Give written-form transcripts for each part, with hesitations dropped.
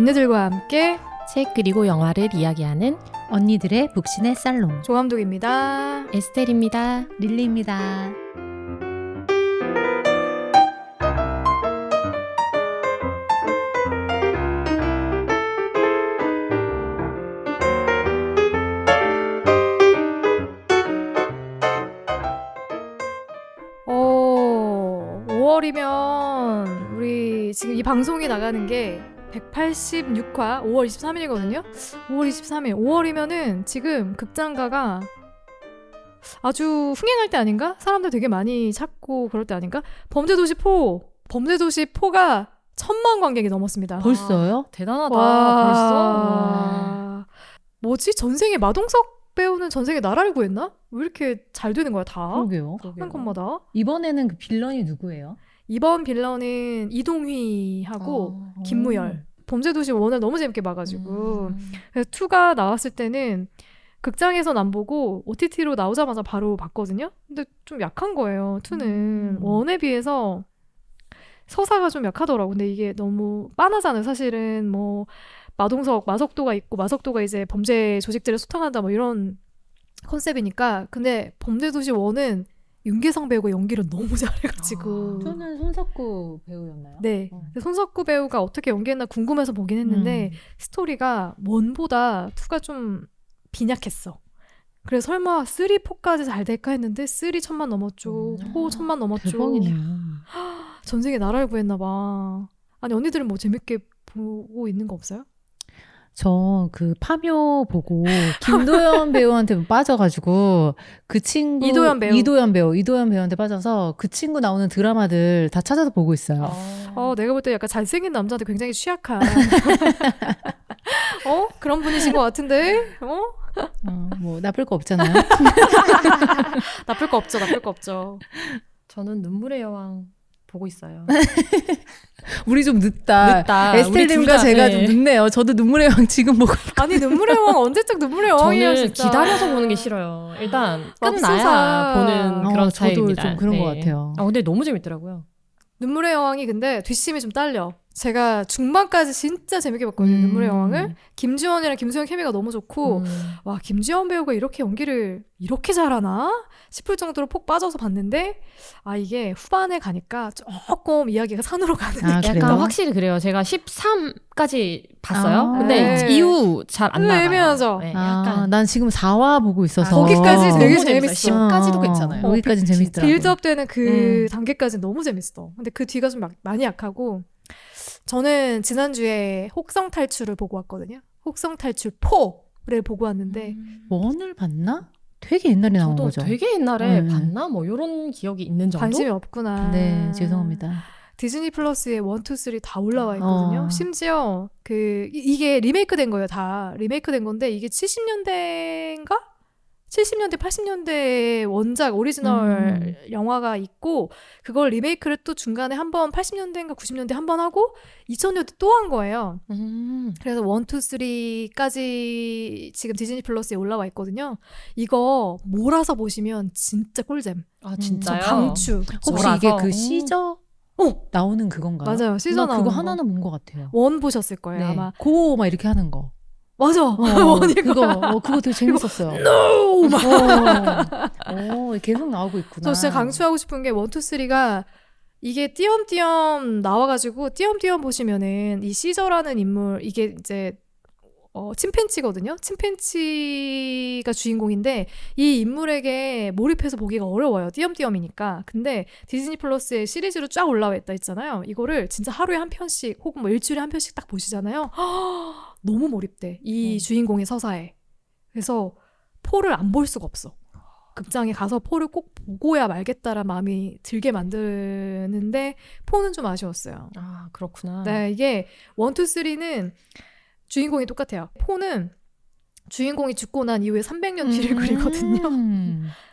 언니들과 함께 책 그리고 영화를 이야기하는 언니들의 북신의 살롱 조감독입니다. 에스텔입니다. 릴리입니다. 어, 5월이면 우리 지금 이 방송이 나가는 게 186화 5월 23일이거든요. 5월 23일 5월이면은 지금 극장가가 아주 흥행할 때 아닌가? 사람들 되게 많이 찾고 그럴 때 아닌가? 범죄도시 4가 1000만 관객이 넘었습니다. 벌써요? 대단하다. 와. 벌써? 뭐지? 전생에 마동석 배우는 전생에 나라를 구했나? 왜 이렇게 잘 되는 거야 다? 그러게요. 한 것마다. 이번에는 그 빌런이 누구예요? 이번 빌런은 이동휘하고 김무열. 범죄도시 1을 너무 재밌게 봐가지고 그래서 2가 나왔을 때는 극장에선 안 보고 OTT로 나오자마자 바로 봤거든요. 근데 좀 약한 거예요. 2는 1에 비해서 서사가 좀 약하더라고. 근데 이게 너무 빤하잖아요. 사실은 뭐 마석도가 있고 마석도가 이제 범죄 조직들을 소탕한다 뭐 이런 컨셉이니까. 근데 범죄도시 1은 윤계상 배우가 연기를 너무 잘해가지고. 저는 손석구 배우였나요? 네. 손석구 배우가 어떻게 연기했나 궁금해서 보긴 했는데 스토리가 1보다 2가 좀 빈약했어. 그래서 설마 3, 4까지 잘 될까 했는데 3 1000만 넘었죠. 4 1000만 넘었죠. 대박이네요. 전생에 나라를 구했나 봐. 아니 언니들은 뭐 재밌게 보고 있는 거 없어요? 저 그 파묘 보고 김도연 배우한테 빠져가지고 그 친구 이도연 배우한테 빠져서 그 친구 나오는 드라마들 다 찾아서 보고 있어요. 내가 볼 때 약간 잘생긴 남자한테 굉장히 취약한 그런 분이신 것 같은데 뭐 나쁠 거 없잖아요. 나쁠 거 없죠. 저는 눈물의 여왕 보고 있어요. 우리 좀 늦다. 우리 에스텔님과 둘 다, 제가 네. 좀 늦네요. 저도 눈물의 여왕 지금 보고 아니 눈물의 여왕 언제적 눈물의 여왕이에요 저는 진짜. 기다려서 보는 게 싫어요. 일단 맙소사. 끝나야 보는 그런 저도 스타일입니다. 좀 그런 것 같아요. 근데 너무 재밌더라고요. 눈물의 여왕이 근데 뒷심이 좀 딸려. 제가 중반까지 진짜 재밌게 봤거든요. 눈물의 여왕을. 김지원이랑 김수영 케미가 너무 좋고 와 김지원 배우가 이렇게 연기를 이렇게 잘하나 싶을 정도로 폭 빠져서 봤는데 이게 후반에 가니까 조금 이야기가 산으로 가는 아, 느낌. 그래요? 약간 확실히 그래요. 제가 13까지 봤어요. 근데 네. 이후 잘 안 나와요. 애매하죠. 네, 약간 난 지금 4화 보고 있어서 거기까지 되게 너무 재밌어요. 재밌어. 10까지도 괜찮아요. 거기까지는 재밌더라고요. 빌드업되는 그 단계까지는 너무 재밌어. 근데 그 뒤가 좀 많이 약하고 저는 지난주에 혹성 탈출을 보고 왔거든요. 혹성 탈출 4를 보고 왔는데 원을 봤나? 되게 옛날에 나온 저도 거죠. 되게 옛날에 네. 봤나? 뭐 이런 기억이 있는 정도? 관심이 없구나. 네, 죄송합니다. 디즈니 플러스에 1, 2, 3 다 올라와 있거든요. 어. 심지어 이게 리메이크 된 거예요. 다 리메이크 된 건데 이게 70년대인가? 70년대, 80년대 원작 오리지널 영화가 있고 그걸 리메이크를 또 중간에 한번 80년대인가 90년대 한 번 하고 2000년대 또 한 거예요. 그래서 1, 2, 3까지 지금 디즈니 플러스에 올라와 있거든요. 이거 몰아서 보시면 진짜 꿀잼. 아 저 진짜요? 강추. 혹시 몰아서? 이게 그 시저 나오는 그건가요? 맞아요. 시저 나 나오는 그거 거. 하나는 본 것 같아요. 원 보셨을 거예요. 아마. 고 막 이렇게 하는 거. 맞아. 원이고. 그거 되게 재밌었어요. No! 계속 나오고 있구나. 저 진짜 강추하고 싶은 게 1, 2, 3가 이게 띄엄띄엄 나와가지고 띄엄띄엄 보시면은 이 시저라는 인물 이게 이제 침팬치거든요. 침팬치가 주인공인데 이 인물에게 몰입해서 보기가 어려워요. 띄엄띄엄이니까. 근데 디즈니 플러스에 시리즈로 쫙 올라와 있다 했잖아요. 이거를 진짜 하루에 한 편씩 혹은 뭐 일주일에 한 편씩 딱 보시잖아요. 너무 몰입돼. 이 주인공의 서사에. 그래서 4를 안 볼 수가 없어. 극장에 가서 4를 꼭 보고야 말겠다라는 마음이 들게 만드는데 4는 좀 아쉬웠어요. 아 그렇구나. 네, 이게 1, 2, 3는 주인공이 똑같아요. 4는 주인공이 죽고 난 이후에 300년 뒤를 그리거든요.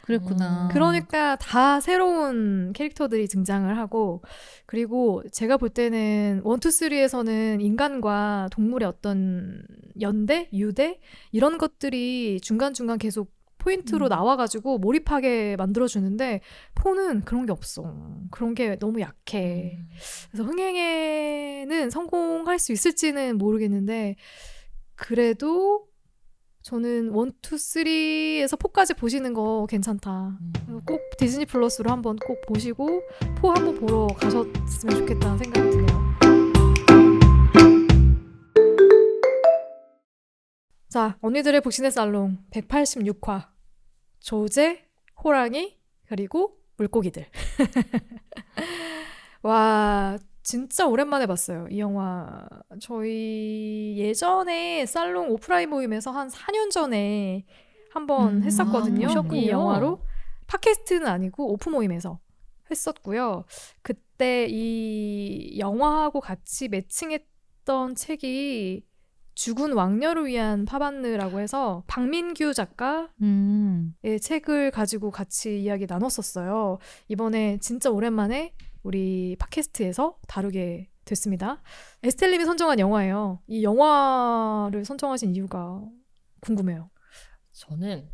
그랬구나. 그러니까 다 새로운 캐릭터들이 등장을 하고 그리고 제가 볼 때는 1, 2, 3에서는 인간과 동물의 어떤 연대, 유대 이런 것들이 중간중간 계속 포인트로 나와가지고 몰입하게 만들어주는데 포는 그런 게 없어. 그런 게 너무 약해. 그래서 흥행에는 성공할 수 있을지는 모르겠는데 그래도 저는 1, 2, 3에서 4까지 보시는 거 괜찮다. 그래서 꼭 디즈니 플러스로 한번 꼭 보시고 4 한번 보러 가셨으면 좋겠다는 생각이 드네요. 자, 언니들의 북신의 살롱 186화 조제, 호랑이, 그리고 물고기들. 와, 진짜 오랜만에 봤어요. 이 영화. 저희 예전에 살롱 오프라인 모임에서 한 4년 전에 한번 했었거든요. 보셨군요. 이 영화로. 팟캐스트는 아니고 오프 모임에서 했었고요. 그때 이 영화하고 같이 매칭했던 책이 죽은 왕녀를 위한 파반느라고 해서 박민규 작가의 책을 가지고 같이 이야기 나눴었어요. 이번에 진짜 오랜만에 우리 팟캐스트에서 다루게 됐습니다. 에스텔님이 선정한 영화예요. 이 영화를 선정하신 이유가 궁금해요. 저는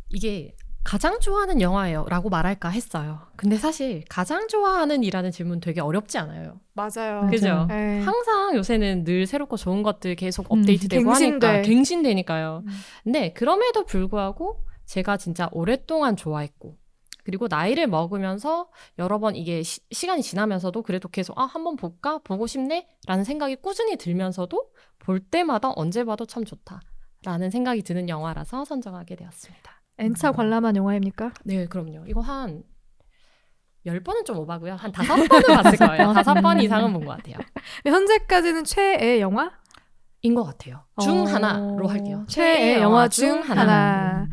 이게 가장 좋아하는 영화예요 라고 말할까 했어요. 근데 사실 가장 좋아하는 이라는 질문 되게 어렵지 않아요. 맞아요. 그죠? 네. 항상 요새는 늘 새롭고 좋은 것들 계속 업데이트되고 갱신돼. 하니까 갱신되니까요. 근데 그럼에도 불구하고 제가 진짜 오랫동안 좋아했고 그리고 나이를 먹으면서 여러 번 이게 시간이 지나면서도 그래도 계속 한번 볼까? 보고 싶네? 라는 생각이 꾸준히 들면서도 볼 때마다 언제 봐도 참 좋다라는 생각이 드는 영화라서 선정하게 되었습니다. N차 관람한 영화입니까? 네, 그럼요. 이거 한 10번은 좀 오바고요. 한 5번은 봤을 거예요. 5번 이상은 본 것 같아요. 현재까지는 최애 영화? 인 것 같아요. 중 하나로 할게요. 최애 영화 중 하나.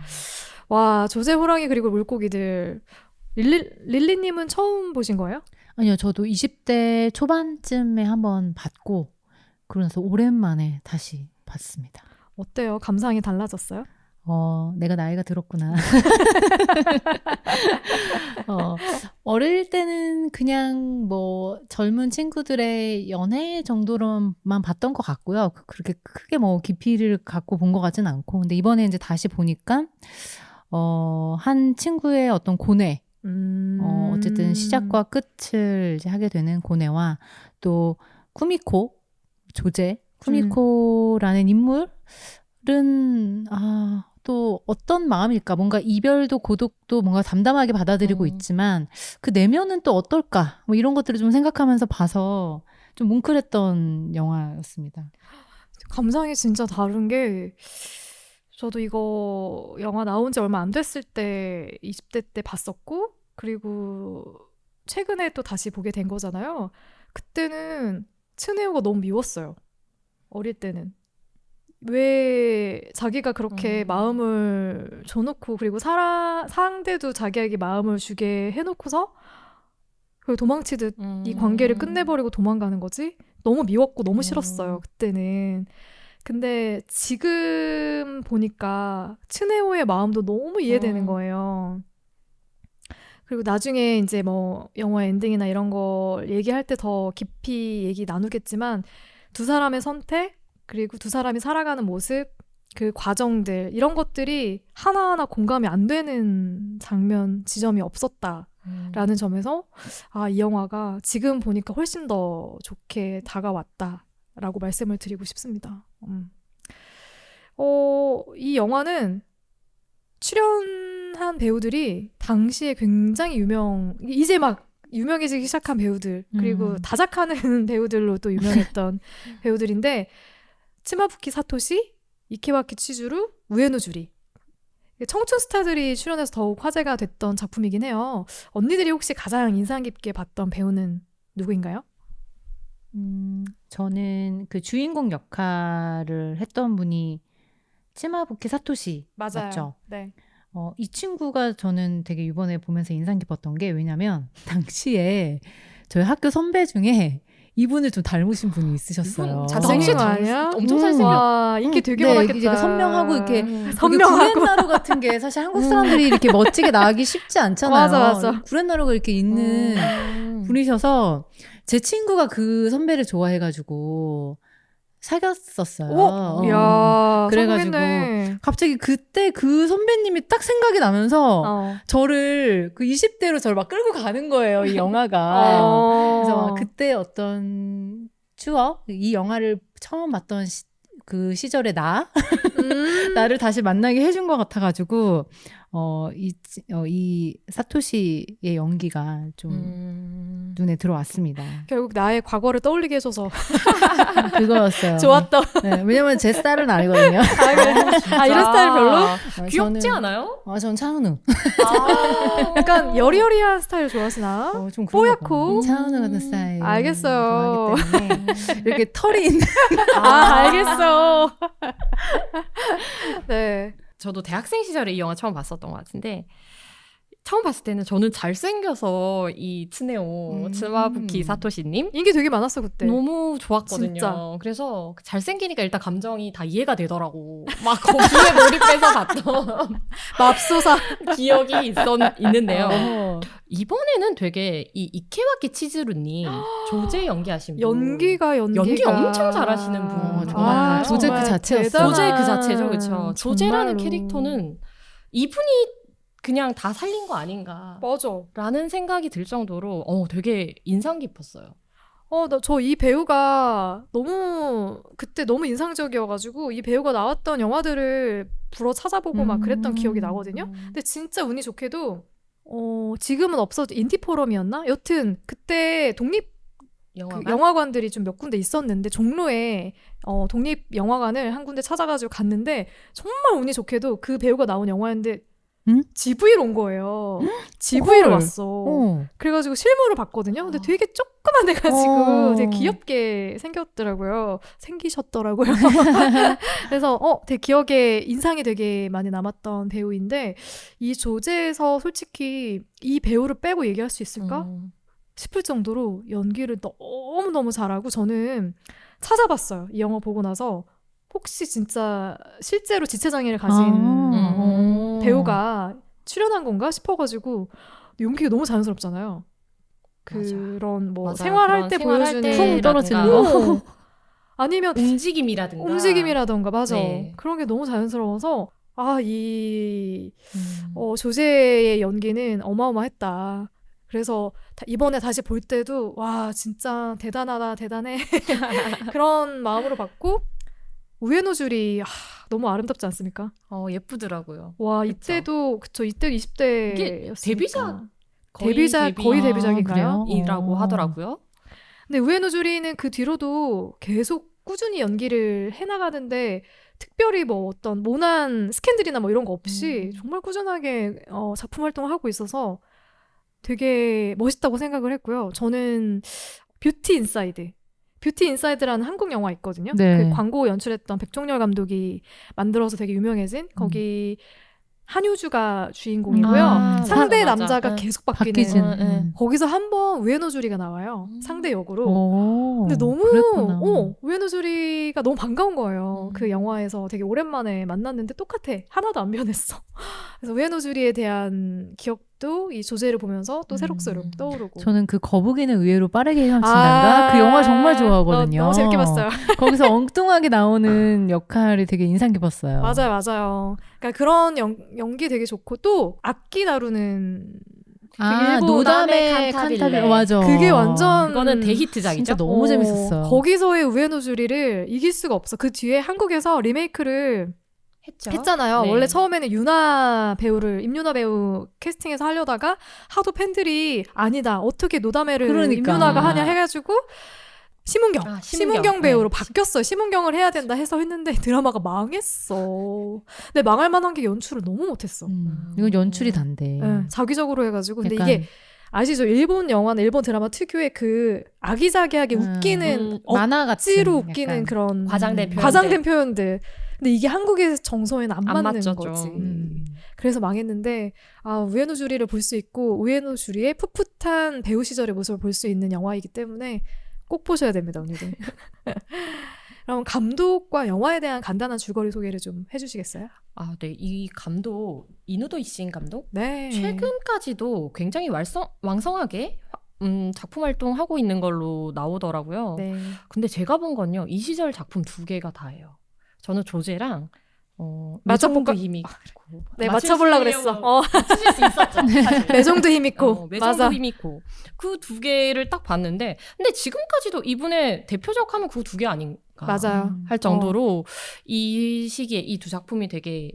와, 조제, 호랑이, 그리고 물고기들. 릴리님은 처음 보신 거예요? 아니요, 저도 20대 초반쯤에 한번 봤고 그러면서 오랜만에 다시 봤습니다. 어때요? 감상이 달라졌어요? 내가 나이가 들었구나. 어릴 때는 그냥 뭐 젊은 친구들의 연애 정도로만 봤던 것 같고요. 그렇게 크게 뭐 깊이를 갖고 본 것 같진 않고. 근데 이번에 이제 다시 보니까 한 친구의 어떤 고뇌, 어쨌든 시작과 끝을 이제 하게 되는 고뇌와 또 쿠미코, 조제, 쿠미코라는 인물은 또 어떤 마음일까? 뭔가 이별도 고독도 뭔가 담담하게 받아들이고 있지만 그 내면은 또 어떨까? 뭐 이런 것들을 좀 생각하면서 봐서 좀 뭉클했던 영화였습니다. 감상이 진짜 다른 게 저도 이거 영화 나온 지 얼마 안 됐을 때 20대 때 봤었고 그리고 최근에 또 다시 보게 된 거잖아요. 그때는 츠네오가 너무 미웠어요. 어릴 때는. 왜 자기가 그렇게 마음을 줘놓고 그리고 상대도 자기에게 마음을 주게 해놓고서 그리고 도망치듯 이 관계를 끝내버리고 도망가는 거지? 너무 미웠고 너무 싫었어요. 그때는. 근데 지금 보니까 츠네오의 마음도 너무 이해되는 거예요. 그리고 나중에 이제 뭐 영화 엔딩이나 이런 거 얘기할 때 더 깊이 얘기 나누겠지만 두 사람의 선택 그리고 두 사람이 살아가는 모습 그 과정들 이런 것들이 하나하나 공감이 안 되는 장면 지점이 없었다라는 점에서 이 영화가 지금 보니까 훨씬 더 좋게 다가왔다라고 말씀을 드리고 싶습니다. 이 영화는 출연한 배우들이 당시에 굉장히 이제 막 유명해지기 시작한 배우들 그리고 다작하는 배우들로 또 유명했던 배우들인데 치마부키 사토시, 이케와키 치즈루, 우에노 주리 청춘 스타들이 출연해서 더욱 화제가 됐던 작품이긴 해요. 언니들이 혹시 가장 인상 깊게 봤던 배우는 누구인가요? 저는 그 주인공 역할을 했던 분이 치마부키 사토시 맞죠? 네. 이 친구가 저는 되게 이번에 보면서 인상 깊었던 게 왜냐면 당시에 저희 학교 선배 중에 이분을 좀 닮으신 분이 있으셨어요. 잘생긴 거 아니야? 엄청 잘생겼. 와, 인기 되게 네, 많았겠다. 이게 선명하고 이렇게 선명하고 구렛나루 같은 게 사실 한국 사람들이 이렇게 멋지게 나가기 쉽지 않잖아요. 맞아. 구렛나루가 이렇게 있는 분이셔서 제 친구가 그 선배를 좋아해가지고 사귀었었어요. 야, 그래가지고 성공했네. 갑자기 그때 그 선배님이 딱 생각이 나면서 어. 저를 그 20대로 저를 막 끌고 가는 거예요, 이 영화가. 그래서 막 그때 어떤 추억, 이 영화를 처음 봤던 그 시절의 나를 다시 만나게 해준 것 같아가지고 이 사토시의 연기가 좀 눈에 들어왔습니다. 결국 나의 과거를 떠올리게 해줘서 그거였어요. 좋았던. 네, 왜냐면 제 스타일은 아니거든요. 이런 스타일 별로? 귀엽지 않아요? 전 차은우. 약간 여리여리한 스타일 좋아하시나? 좀 그런가 봐. 뽀얗고. 차은우 같은 스타일. 알겠어요. 좋아하기 때문에 이렇게 털이 있는. 알겠어. 네. 저도 대학생 시절에 이 영화 처음 봤었던 것 같은데 처음 봤을 때는 저는 잘생겨서 이 츠네오 츠마부키 사토시님 인기 되게 많았어 그때. 너무 좋았거든요. 진짜. 그래서 잘생기니까 일단 감정이 다 이해가 되더라고. 막 거기에 몰입해서 봤던 맙소사. 기억이 있는데요. 어. 이번에는 되게 이 이케와키 치즈루님 조제 연기하신 분. 연기가 연기 엄청 잘하시는 분. 정말 조제 그 정말 자체였어요. 대단한- 조제 그 자체죠, 그렇죠. 조제라는 정말로. 캐릭터는 이분이 그냥 다 살린 거 아닌가라는 맞아. 생각이 들 정도로 되게 인상 깊었어요. 저 이 배우가 그때 너무 인상적이어가지고 이 배우가 나왔던 영화들을 불어 찾아보고 막 그랬던 기억이 나거든요. 근데 진짜 운이 좋게도 지금은 없어져 인디포럼이었나? 여튼 그때 독립 영화가 영화관들이 좀 몇 군데 있었는데 종로에 독립 영화관을 한 군데 찾아가지고 갔는데 정말 운이 좋게도 그 배우가 나온 영화였는데 GV로 온 거예요. GV로 헐. 왔어. 그래가지고 실물을 봤거든요. 근데 되게 조그만 애가지고 되게 귀엽게 생기셨더라고요. 그래서 되게 기억에 인상이 되게 많이 남았던 배우인데 이 조제에서 솔직히 이 배우를 빼고 얘기할 수 있을까? 싶을 정도로 연기를 너무너무 잘하고 저는 찾아봤어요. 이 영화 보고 나서 혹시 진짜 실제로 지체장애를 가진 배우가 출연한 건가 싶어가지고 연기가 너무 자연스럽잖아요. 그런 뭐 맞아. 생활할 그런 때 생활할 보여주는 때 쿵 떨어지는 라든가. 거. 아니면 움직임이라든가 맞아. 네. 그런 게 너무 자연스러워서 조제의 연기는 어마어마했다. 그래서 이번에 다시 볼 때도 와 진짜 대단해 그런 마음으로 봤고 우에노 줄이 너무 아름답지 않습니까? 예쁘더라고요. 와 그쵸. 이때도 그쵸 이때 20대였으니까 데뷔작 거의 데뷔작인가요? 이라고 하더라고요. 근데 우에노 주리는 그 뒤로도 계속 꾸준히 연기를 해나가는데 특별히 뭐 어떤 모난 스캔들이나 뭐 이런 거 없이 정말 꾸준하게 작품 활동을 하고 있어서 되게 멋있다고 생각을 했고요. 저는 뷰티 인사이드라는 한국 영화 있거든요. 네. 그 광고 연출했던 백종열 감독이 만들어서 되게 유명해진 거기 한효주가 주인공이고요. 상대 맞아. 남자가 계속 바뀌는 바뀌진. 거기서 한번 우에노 주리가 나와요. 상대 역으로. 오, 근데 너무 그랬구나. 우에노 주리가 너무 반가운 거예요. 그 영화에서 되게 오랜만에 만났는데 똑같아. 하나도 안 변했어. 그래서 우에노 주리에 대한 기억도 이 조제를 보면서 또 새록새록 떠오르고. 저는 그 거북이는 의외로 빠르게 헤엄친단가 그 영화 정말 좋아하거든요. 너무 재밌게 봤어요. 거기서 엉뚱하게 나오는 역할이 되게 인상 깊었어요. 맞아요. 그러니까 그런 연기 되게 좋고 또 악기 다루는 일본 노담의 칸타빌레. 칸타빌레. 맞아. 그게 완전 그거는 대히트작이죠. 진짜 너무 재밌었어. 거기서의 우에노 주리를 이길 수가 없어. 그 뒤에 한국에서 리메이크를 했잖아요. 네. 원래 처음에는 임유나 배우 캐스팅해서 하려다가 하도 팬들이 아니다. 어떻게 노다메를 그러니까. 임유나가 하냐 해가지고 심은경 배우로 네. 바뀌었어요. 심은경을 해야 된다 해서 했는데 드라마가 망했어. 근데 망할 만한 게 연출을 너무 못했어. 이건 연출이 단데. 네, 자기적으로 해가지고. 근데 약간 이게 아시죠? 일본 영화나 일본 드라마 특유의 그 아기자기하게 웃기는 만화 같은 억지로 웃기는 약간. 그런 과장된 표현들. 근데 이게 한국의 정서에는 안 맞는 맞죠, 거지. 좀. 그래서 망했는데 우에노 주리를 볼 수 있고 우에노 주리의 풋풋한 배우 시절의 모습을 볼 수 있는 영화이기 때문에 꼭 보셔야 됩니다, 언니들. 그럼 감독과 영화에 대한 간단한 줄거리 소개를 좀 해주시겠어요? 네. 이 감독 이누도 이신 감독 네. 최근까지도 굉장히 왕성하게 작품 활동하고 있는 걸로 나오더라고요. 네. 근데 제가 본 건요. 이 시절 작품 2개가 다예요. 저는 조제랑 맞춰볼까? 매정도 힘이 있고. 네, 맞춰보려고 그랬어. 맞추실 수 있었죠. 사실. 매정도 힘 있고. 매정도 맞아. 힘 있고. 그 두 개를 딱 봤는데 근데 지금까지도 이분의 대표작 하면 그 두 개 아닌가 맞아요. 할 정도로 이 시기에 이 두 작품이 되게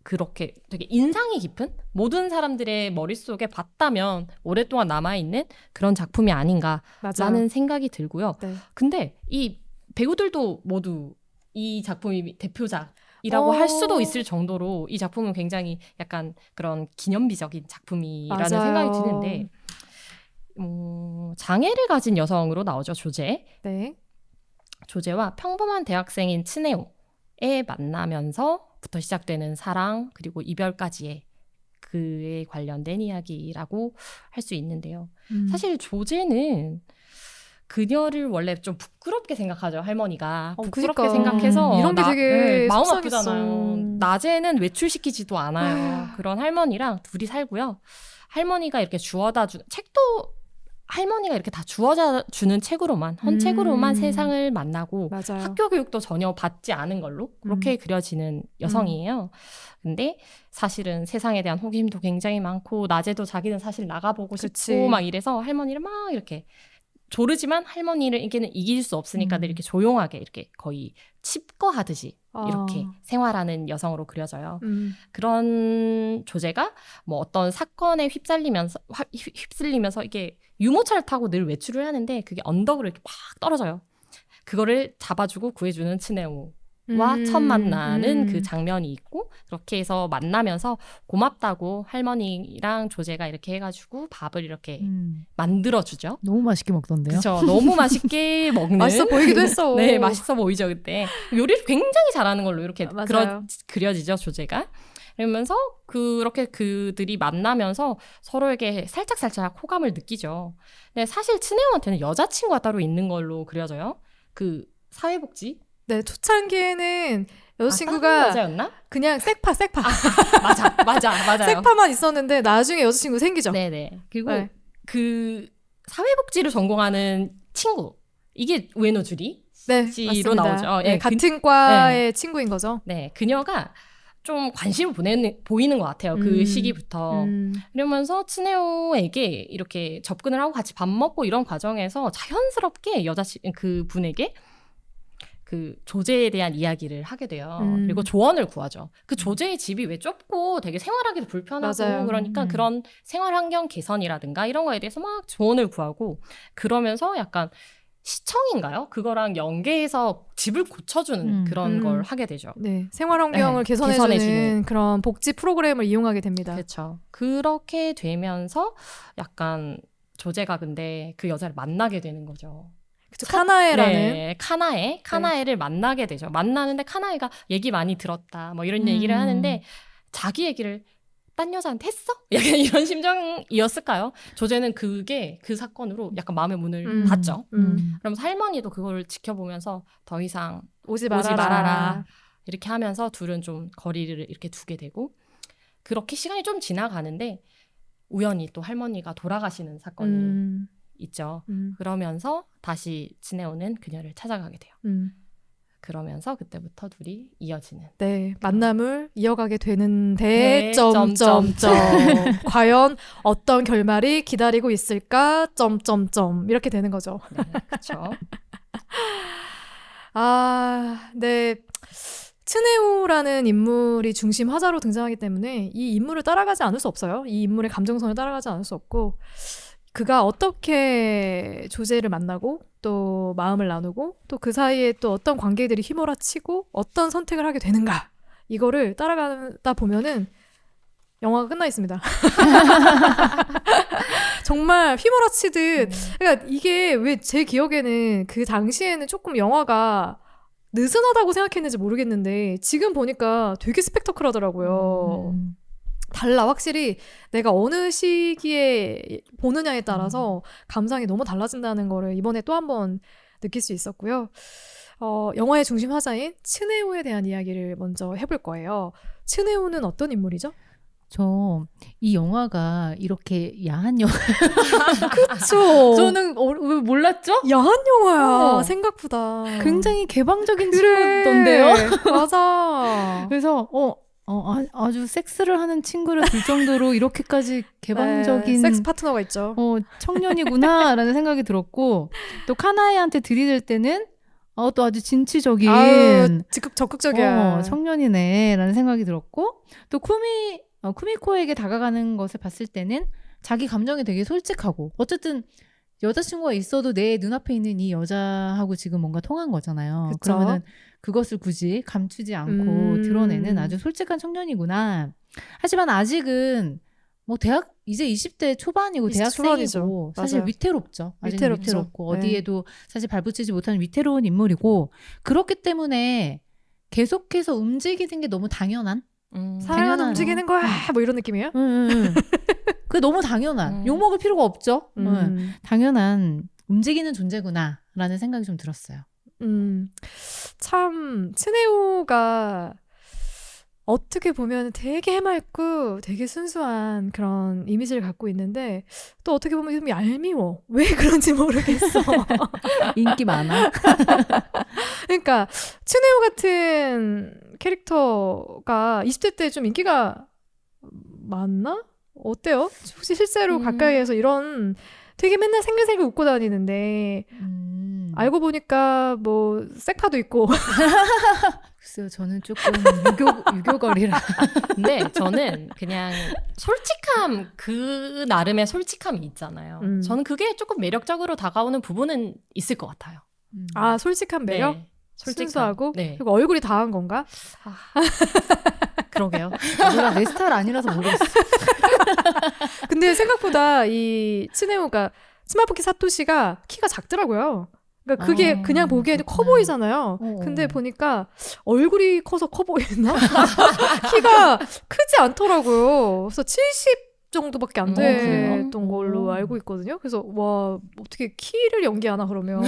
그렇게 되게 인상이 깊은 모든 사람들의 머릿속에 봤다면 오랫동안 남아있는 그런 작품이 아닌가라는 맞아요. 생각이 들고요. 네. 근데 이 배우들도 모두 이 작품이 대표작이라고 할 수도 있을 정도로 이 작품은 굉장히 약간 그런 기념비적인 작품이라는 맞아요. 생각이 드는데 장애를 가진 여성으로 나오죠. 네. 조제와 평범한 대학생인 츠네오의 만나면서부터 시작되는 사랑 그리고 이별까지의 그에 관련된 이야기라고 할 수 있는데요. 사실 조제는 그녀를 원래 좀 부끄럽게 생각하죠. 할머니가 부끄럽게 그러니까. 생각해서 이런 게 되게 마음 속상했어. 아프잖아요. 낮에는 외출시키지도 않아요. 그런 할머니랑 둘이 살고요. 할머니가 이렇게 주워다 준 책도 할머니가 이렇게 다 주워다 주는 책으로만 헌책으로만 세상을 만나고 맞아요. 학교 교육도 전혀 받지 않은 걸로 그렇게 그려지는 여성이에요. 근데 사실은 세상에 대한 호기심도 굉장히 많고 낮에도 자기는 사실 나가보고 그치. 싶고 막 이래서 할머니를 막 이렇게 조르지만 할머니에게는 이길 수 없으니까 이렇게 조용하게 이렇게 거의 칩거하듯이 이렇게 생활하는 여성으로 그려져요. 그런 조제가 뭐 어떤 사건에 휩쓸리면서 이게 유모차를 타고 늘 외출을 하는데 그게 언덕으로 이렇게 막 떨어져요. 그거를 잡아주고 구해주는 츠네오와 첫 만나는 그 장면이 있고 그렇게 해서 만나면서 고맙다고 할머니랑 조제가 이렇게 해가지고 밥을 이렇게 만들어주죠. 너무 맛있게 먹던데요. 그렇죠. 너무 맛있게 먹는. 맛있어 보이기도 했어. 네, 맛있어 보이죠 그때. 요리를 굉장히 잘하는 걸로 이렇게 맞아요. 그려지죠 조제가. 그러면서 그렇게 그들이 만나면서 서로에게 살짝살짝 호감을 느끼죠. 근데 사실 츠네오한테는 여자친구가 따로 있는 걸로 그려져요. 그 사회복지. 네, 초창기에는 다른 여자친구가 여자였나? 그냥 섹파. 맞아요. 섹파만 있었는데 나중에 여자친구 생기죠. 네네. 그리고 네. 그 사회복지를 전공하는 친구. 이게 우에노주리 네, 씨로 맞습니다. 나오죠. 네, 예, 같은 과의 친구인 거죠. 네, 그녀가 좀 관심을 보이는 것 같아요. 그 시기부터. 그러면서 츠네오에게 이렇게 접근을 하고 같이 밥 먹고 이런 과정에서 자연스럽게 그 분에게 그 조제에 대한 이야기를 하게 돼요. 그리고 조언을 구하죠. 그 조제의 집이 왜 좁고 되게 생활하기도 불편하고 맞아요. 그러니까 그런 생활 환경 개선이라든가 이런 거에 대해서 막 조언을 구하고 그러면서 약간 시청인가요? 그거랑 연계해서 집을 고쳐주는 그런 걸 하게 되죠. 네, 생활 환경을 네, 개선해주는 개선해주는. 그런 복지 프로그램을 이용하게 됩니다. 그렇죠. 그렇게 되면서 약간 조제가 근데 그 여자를 만나게 되는 거죠. 그쵸, 카나에라는. 네, 카나에를 만나게 되죠. 만나는데 카나에가 얘기 많이 들었다. 뭐 이런 얘기를 하는데 자기 얘기를 딴 여자한테 했어? 약간 이런 심정이었을까요? 조제는 그게 그 사건으로 약간 마음의 문을 닫죠. 그러면서 할머니도 그걸 지켜보면서 더 이상 오지 오지 말아라. 말아라. 이렇게 하면서 둘은 좀 거리를 이렇게 두게 되고 그렇게 시간이 좀 지나가는데 우연히 또 할머니가 돌아가시는 사건이 있죠. 그러면서 다시 츠네오는 그녀를 찾아가게 돼요. 그러면서 그때부터 둘이 이어지는. 네, 만남을 이어가게 되는데 네, 점점점 과연 어떤 결말이 기다리고 있을까 점점점 이렇게 되는 거죠. 네, 그렇죠. 아, 네. 츠네오라는 인물이 중심 화자로 등장하기 때문에 이 인물을 따라가지 않을 수 없어요. 이 인물의 감정선을 따라가지 않을 수 없고 그가 어떻게 조제를 만나고 또 마음을 나누고 또 그 사이에 또 어떤 관계들이 휘몰아치고 어떤 선택을 하게 되는가 이거를 따라가다 보면은 영화가 끝나 있습니다. 정말 휘몰아치듯 그러니까 이게 왜 제 기억에는 그 당시에는 조금 영화가 느슨하다고 생각했는지 모르겠는데 지금 보니까 되게 스펙터클하더라고요. 달라. 확실히 내가 어느 시기에 보느냐에 따라서 감상이 너무 달라진다는 거를 이번에 또 한 번 느낄 수 있었고요. 영화의 중심 화자인 츠네오에 대한 이야기를 먼저 해볼 거예요. 츠네오는 어떤 인물이죠? 저 이 영화가 이렇게 야한 영화 그쵸. 저는 왜 몰랐죠? 야한 영화야 어. 생각보다. 굉장히 개방적인 그래. 친구던데요. 맞아. 그래서 아주 섹스를 하는 친구를 둘 정도로 이렇게까지 개방적인 네, 섹스 파트너가 있죠. 청년이구나라는 생각이 들었고 또 카나에한테 들이댈 때는 또 아주 진취적인 아유, 적극적이야. 청년이네라는 생각이 들었고 또 쿠미코에게 다가가는 것을 봤을 때는 자기 감정이 되게 솔직하고 어쨌든 여자친구가 있어도 내 눈앞에 있는 이 여자하고 지금 뭔가 통한 거잖아요. 그쵸? 그러면은 그것을 굳이 감추지 않고 드러내는 아주 솔직한 청년이구나. 하지만 아직은 뭐 대학 이제 20대 초반이고 20대 대학생이고 초반이죠. 사실 맞아요. 위태롭죠. 아직 위태롭죠. 위태롭고 네. 어디에도 사실 발붙이지 못하는 위태로운 인물이고 그렇기 때문에 계속해서 움직이는 게 너무 당연한 사랑은 당연한, 움직이는 거야. 뭐 이런 느낌이에요? 그게 너무 당연한 욕먹을 필요가 없죠. 당연한 움직이는 존재구나라는 생각이 좀 들었어요. 참 츠네오가 어떻게 보면 되게 해맑고 되게 순수한 그런 이미지를 갖고 있는데 또 어떻게 보면 좀 얄미워. 왜 그런지 모르겠어. 인기 많아. 그러니까 츠네오 같은 캐릭터가 20대 때 좀 인기가 많나? 어때요? 혹시 실제로 가까이에서 이런 되게 맨날 생글생글 웃고 다니는데 알고 보니까 뭐 섹파도 있고 글쎄요, 저는 조금 유교거리라. 근데 저는 그냥 솔직함, 그 나름의 솔직함이 있잖아요. 저는 그게 조금 매력적으로 다가오는 부분은 있을 것 같아요. 아, 솔직한 매력? 네, 순수하고? 네. 그리고 얼굴이 다한 건가? 그러게요. 내가 내 스타일 아니라서 모르겠어. 근데 생각보다 이 츠네오가 스마부키 사토시가 키가 작더라고요. 그러니까 그게 그냥 보기에는 커 보이잖아요. 근데 보니까 얼굴이 커서 커 보이나? 키가 크지 않더라고요. 그래서 70 정도밖에 안 됐던 걸로 알고 있거든요. 그래서 와, 어떻게 키를 연기하나 그러면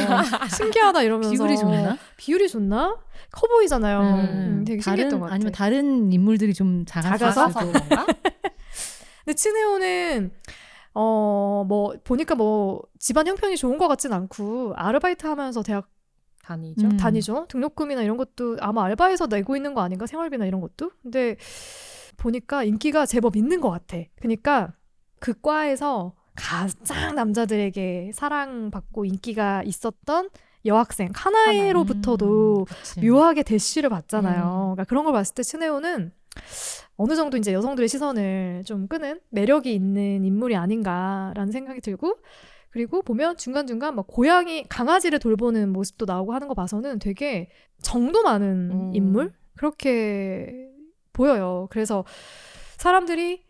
신기하다 이러면서 비율이 좋나? 비율이 좋나? 커 보이잖아요. 되게 신기했던 것 같아요. 아니면 다른 인물들이 좀 작아서 그런가? 근데 츠네오는 뭐 보니까 뭐 집안 형편이 좋은 것 같진 않고 아르바이트 하면서 대학 다니죠. 등록금이나 이런 것도 아마 알바해서 내고 있는 거 아닌가? 생활비나 이런 것도. 근데 보니까 인기가 제법 있는 것 같아. 그러니까 그 과에서 가장 남자들에게 사랑받고 인기가 있었던 여학생 카나에로부터도 묘하게 대쉬를 받잖아요. 그러니까 그런 걸 봤을 때 츠네오는 어느 정도 이제 여성들의 시선을 좀 끄는 매력이 있는 인물이 아닌가라는 생각이 들고, 그리고 보면 중간중간 막 고양이, 강아지를 돌보는 모습도 나오고 하는 거 봐서는 되게 정도 많은 인물? 그렇게 보여요. 그래서 사람들이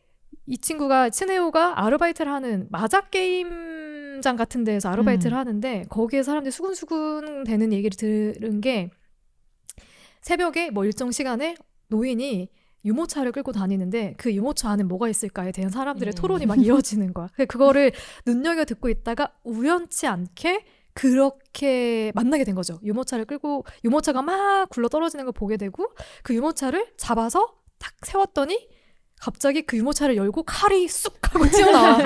이 친구가 츠네오가 아르바이트를 하는 마작 게임장 같은 데에서 아르바이트를 하는데 거기에 사람들이 수군수군 되는 얘기를 들은 게 새벽에 뭐 일정 시간에 노인이 유모차를 끌고 다니는데 그 유모차 안에 뭐가 있을까에 대한 사람들의 토론이 막 이어지는 거야. 그거를 눈여겨 듣고 있다가 우연치 않게 그렇게 만나게 된 거죠. 유모차를 끌고 유모차가 막 굴러 떨어지는 걸 보게 되고 그 유모차를 잡아서 딱 세웠더니 갑자기 그 유모차를 열고 칼이 쑥 하고 튀어나와.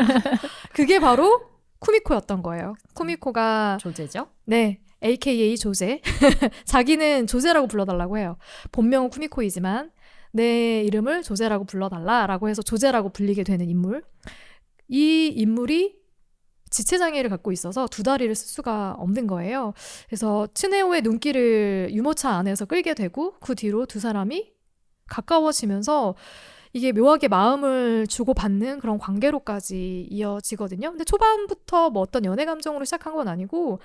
그게 바로 쿠미코였던 거예요. 쿠미코가 조제죠? 네, AKA 조제. 자기는 조제라고 불러달라고 해요. 본명은 쿠미코이지만 내 이름을 조제라고 불러달라라고 해서 조제라고 불리게 되는 인물. 이 인물이 지체장애를 갖고 있어서 두 다리를 쓸 수가 없는 거예요. 그래서 츠네오의 눈길을 유모차 안에서 끌게 되고 그 뒤로 두 사람이 가까워지면서 이게 묘하게 마음을 주고받는 그런 관계로까지 이어지거든요. 근데 초반부터 뭐 어떤 연애 감정으로 시작한 건 아니고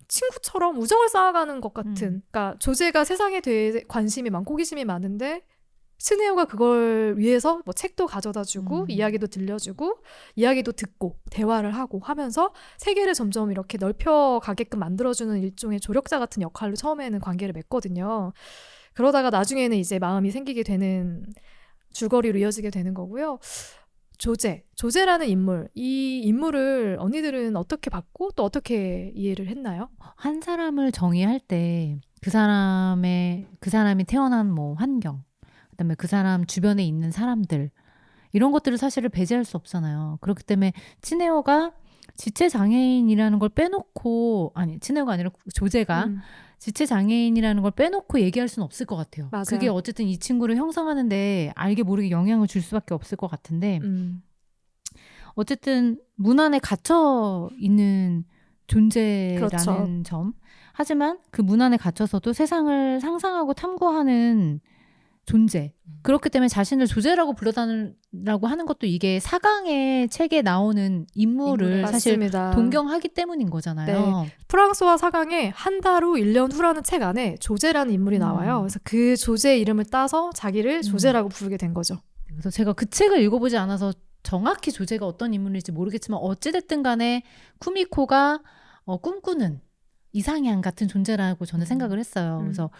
친구처럼 우정을 쌓아가는 것 같은. 그러니까 조제가 세상에 대해 관심이 많고 호기심이 많은데 츠네오가 그걸 위해서 뭐 책도 가져다주고 이야기도 들려주고 이야기도 듣고 대화를 하고 하면서 세계를 점점 이렇게 넓혀가게끔 만들어주는 일종의 조력자 같은 역할로 처음에는 관계를 맺거든요. 그러다가 나중에는 이제 마음이 생기게 되는 줄거리로 이어지게 되는 거고요. 조제라는 인물, 이 인물을 언니들은 어떻게 봤고 또 어떻게 이해를 했나요? 한 사람을 정의할 때 그 사람이 태어난 뭐 환경, 그다음에 그 사람 주변에 있는 사람들 이런 것들을 사실을 배제할 수 없잖아요. 그렇기 때문에 친해요가 지체장애인이라는 걸 빼놓고 아니 친해요가 아니라 조제가 지체장애인이라는 걸 빼놓고 얘기할 수는 없을 것 같아요. 맞아요. 그게 어쨌든 이 친구를 형성하는데 알게 모르게 영향을 줄 수밖에 없을 것 같은데 어쨌든 문 안에 갇혀 있는 존재라는 그렇죠. 점. 하지만 그 문 안에 갇혀서도 세상을 상상하고 탐구하는 존재. 그렇기 때문에 자신을 조제라고 불러달라고 하는 것도 이게 4강의 책에 나오는 인물을 사실 맞습니다. 동경하기 때문인 거잖아요. 프랑스와 사강의 한 달 후 1년 후라는 책 안에 조제라는 인물이 나와요. 그래서 그 조제 이름을 따서 자기를 조제라고 부르게 된 거죠. 그래서 제가 그 책을 읽어보지 않아서 정확히 조제가 어떤 인물일지 모르겠지만 어찌됐든 간에 쿠미코가 꿈꾸는 이상향 같은 존재라고 저는 생각을 했어요. 그래서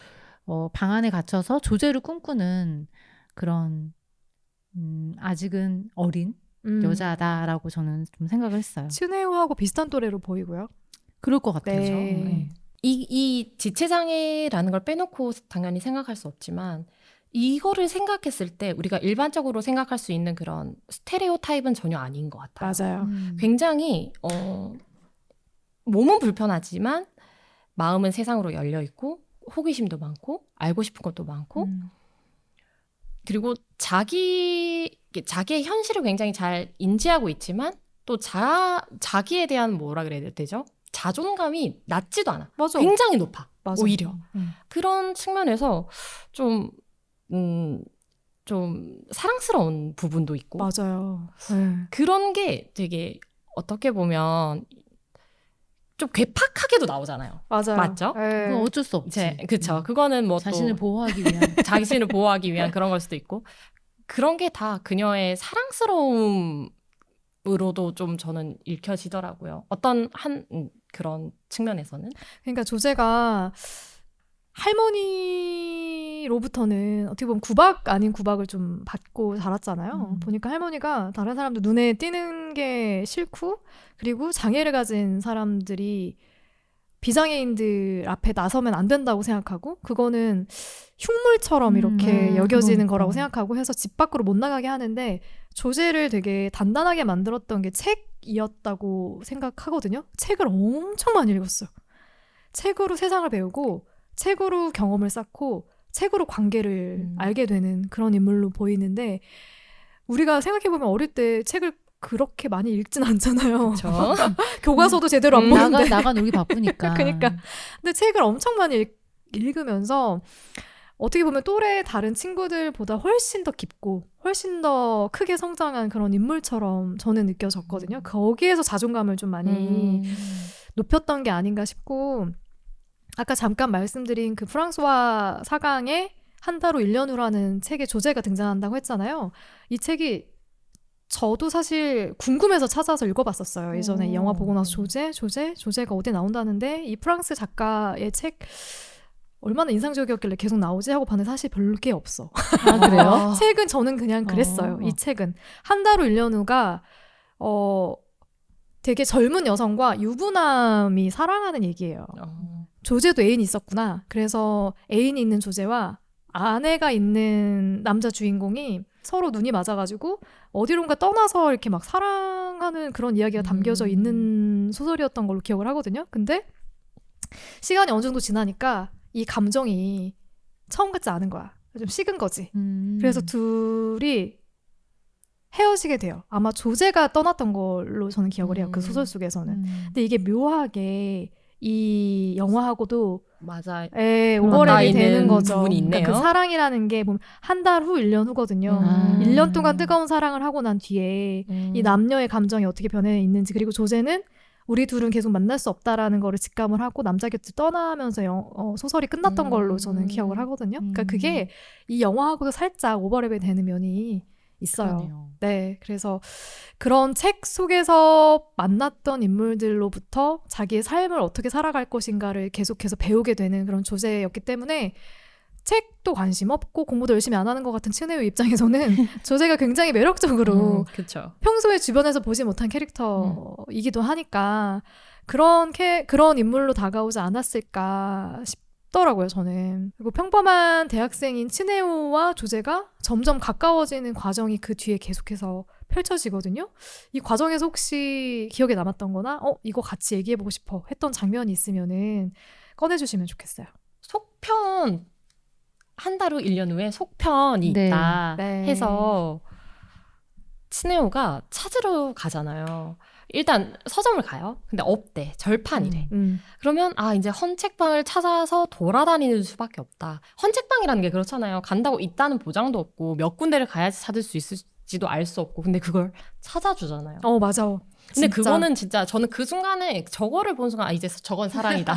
방 안에 갇혀서 조제를 꿈꾸는 그런 아직은 어린 여자다라고 저는 좀 생각을 했어요. 츠네오하고 비슷한 또래로 보이고요. 그럴 것 같아요. 네. 네. 이 지체장애라는 걸 빼놓고 당연히 생각할 수 없지만 이거를 생각했을 때 우리가 일반적으로 생각할 수 있는 그런 스테레오타입은 전혀 아닌 것 같아요. 맞아요. 굉장히 몸은 불편하지만 마음은 세상으로 열려 있고 호기심도 많고 알고 싶은 것도 많고 그리고 자기의 현실을 굉장히 잘 인지하고 있지만 또 자기에 대한 뭐라 그래야 되죠? 자존감이 낮지도 않아. 맞아. 굉장히 높아. 맞아. 오히려. 그런 측면에서 좀 사랑스러운 부분도 있고. 맞아요. 그런 게 되게 어떻게 보면 좀 괴팍하게도 나오잖아요. 맞아요. 맞죠? 그건 어쩔 수 없지. 그쵸. 그거는 뭐 자신을 또 보호하기 위한. 자신을 보호하기 위한 그런 걸 수도 있고. 그런 게 다 그녀의 사랑스러움으로도 좀 저는 읽혀지더라고요. 어떤 그런 측면에서는. 그러니까 조제가 할머니로부터는 어떻게 보면 구박 아닌 구박을 좀 받고 자랐잖아요. 보니까 할머니가 다른 사람들 눈에 띄는 게 싫고 그리고 장애를 가진 사람들이 비장애인들 앞에 나서면 안 된다고 생각하고 그거는 흉물처럼 이렇게 여겨지는 거라고 생각하고 해서 집 밖으로 못 나가게 하는데 조제를 되게 단단하게 만들었던 게 책이었다고 생각하거든요. 책을 엄청 많이 읽었어요. 책으로 세상을 배우고 책으로 경험을 쌓고 책으로 관계를 알게 되는 그런 인물로 보이는데 우리가 생각해보면 어릴 때 책을 그렇게 많이 읽진 않잖아요. 교과서도 제대로 안 보는데. 나가 놀기 바쁘니까. 그러니까. 근데 책을 엄청 많이 읽으면서 어떻게 보면 또래 다른 친구들보다 훨씬 더 깊고 훨씬 더 크게 성장한 그런 인물처럼 저는 느껴졌거든요. 거기에서 자존감을 좀 많이 높였던 게 아닌가 싶고 아까 잠깐 말씀드린 그 프랑스와 사강의 한 달 후 1년 후라는 책에 조제가 등장한다고 했잖아요. 이 책이 저도 사실 궁금해서 찾아서 읽어봤었어요. 예전에 영화 보고 나서 조제가 어디 나온다는데 이 프랑스 작가의 책 얼마나 인상적이었길래 계속 나오지 하고 봤는데 사실 별게 없어. 아, 그래요? 책은 저는 그냥 그랬어요. 이 책은 한 달 후 1년 후가 되게 젊은 여성과 유부남이 사랑하는 얘기예요. 조제도 애인이 있었구나. 그래서 애인이 있는 조제와 아내가 있는 남자 주인공이 서로 눈이 맞아가지고 어디론가 떠나서 이렇게 막 사랑하는 그런 이야기가 담겨져 있는 소설이었던 걸로 기억을 하거든요. 근데 시간이 어느 정도 지나니까 이 감정이 처음 같지 않은 거야. 좀 식은 거지. 그래서 둘이 헤어지게 돼요. 아마 조제가 떠났던 걸로 저는 기억을 해요. 그 소설 속에서는. 근데 이게 묘하게 이 영화하고도 맞아. 오버랩이 되는 거죠. 부분이 있네요. 그러니까 그 사랑이라는 게 한 달 후 1년 후거든요. 1년 동안 뜨거운 사랑을 하고 난 뒤에 이 남녀의 감정이 어떻게 변해 있는지 그리고 조제는 우리 둘은 계속 만날 수 없다라는 거를 직감을 하고 남자 곁을 떠나면서 소설이 끝났던 걸로 저는 기억을 하거든요. 그러니까 그게 이 영화하고도 살짝 오버랩이 되는 면이 있어요. 그러네요. 네, 그래서 그런 책 속에서 만났던 인물들로부터 자기의 삶을 어떻게 살아갈 것인가를 계속해서 배우게 되는 그런 조제였기 때문에 책도 관심 없고 공부도 열심히 안 하는 것 같은 츠네요 입장에서는 조제가 굉장히 매력적으로 그렇죠. 평소에 주변에서 보지 못한 캐릭터이기도 하니까 그런 인물로 다가오지 않았을까 싶더라고요, 저는. 그리고 평범한 대학생인 츠네오와 조제가 점점 가까워지는 과정이 그 뒤에 계속해서 펼쳐지거든요. 이 과정에서 혹시 기억에 남았던 거나 이거 같이 얘기해보고 싶어 했던 장면이 있으면은 꺼내주시면 좋겠어요. 속편 한 달 후 1년 후에 속편이 네. 있다 네. 해서 츠네오가 찾으러 가잖아요. 일단 서점을 가요. 근데 없대. 절판이래. 그러면 이제 헌책방을 찾아서 돌아다니는 수밖에 없다. 헌책방이라는 게 그렇잖아요. 간다고 있다는 보장도 없고 몇 군데를 가야지 찾을 수 있을지도 알 수 없고 근데 그걸 찾아주잖아요. 맞아. 근데 진짜. 그거는 진짜 저는 그 순간에 저거를 본 순간 이제 저건 사랑이다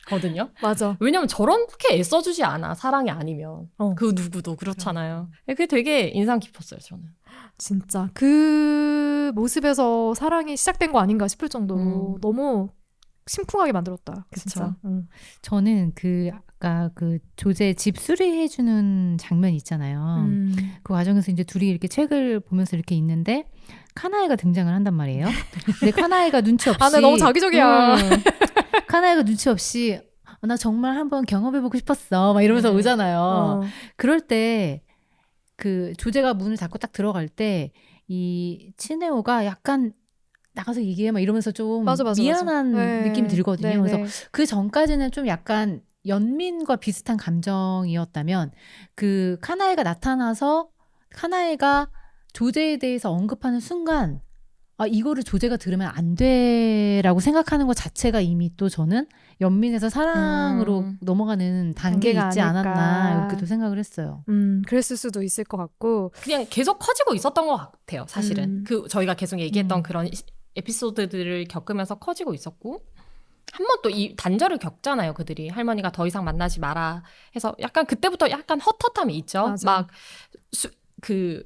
거든요. 맞아. 왜냐면 저렇게 애써주지 않아. 사랑이 아니면. 그 누구도 그렇잖아요. 그게 되게 인상 깊었어요. 저는. 진짜 그 모습에서 사랑이 시작된 거 아닌가 싶을 정도로 너무 심쿵하게 만들었다. 진짜. 저는 아까 그 조제 집 수리해주는 장면 있잖아요. 그 과정에서 이제 둘이 이렇게 책을 보면서 이렇게 있는데 카나에가 등장을 한단 말이에요. 근데 카나에가 눈치 없이 네, 너무 자기적이야. 카나에가 눈치 없이 나 정말 한번 경험해보고 싶었어 막 이러면서 오잖아요. 그럴 때 그 조제가 문을 닫고 딱 들어갈 때 이 츠네오가 약간 나가서 얘기해 막 이러면서 좀 맞아. 미안한 네. 느낌이 들거든요. 네, 그래서 네. 그 전까지는 좀 약간 연민과 비슷한 감정이었다면 그 카나에가 나타나서 카나에가 조제에 대해서 언급하는 순간 이거를 조제가 들으면 안 돼라고 생각하는 것 자체가 이미 또 저는 연민에서 사랑으로 넘어가는 단계에 단계가 있지 아닐까. 않았나 이렇게도 생각을 했어요. 그랬을 수도 있을 것 같고 그냥 계속 커지고 있었던 것 같아요. 사실은. 저희가 계속 얘기했던 그런 에피소드들을 겪으면서 커지고 있었고 한 번 또 이 단절을 겪잖아요. 그들이 할머니가 더 이상 만나지 마라 해서 약간 그때부터 약간 헛헛함이 있죠. 맞아. 막 그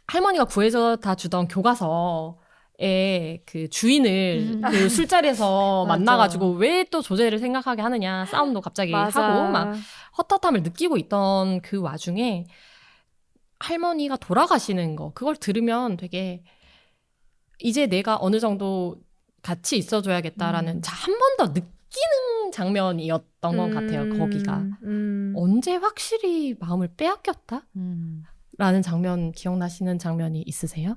할머니가 구해다 주던 교과서에 그 주인을 그 술자리에서 맞아. 만나가지고 왜 또 조제를 생각하게 하느냐 싸움도 갑자기 맞아. 하고 막 헛헛함을 느끼고 있던 그 와중에 할머니가 돌아가시는 거 그걸 들으면 되게 이제 내가 어느 정도 같이 있어줘야겠다라는 한 번 더 느끼는 장면이었던 것 같아요. 거기가 언제 확실히 마음을 빼앗겼다? 라는 장면 기억나시는 장면이 있으세요?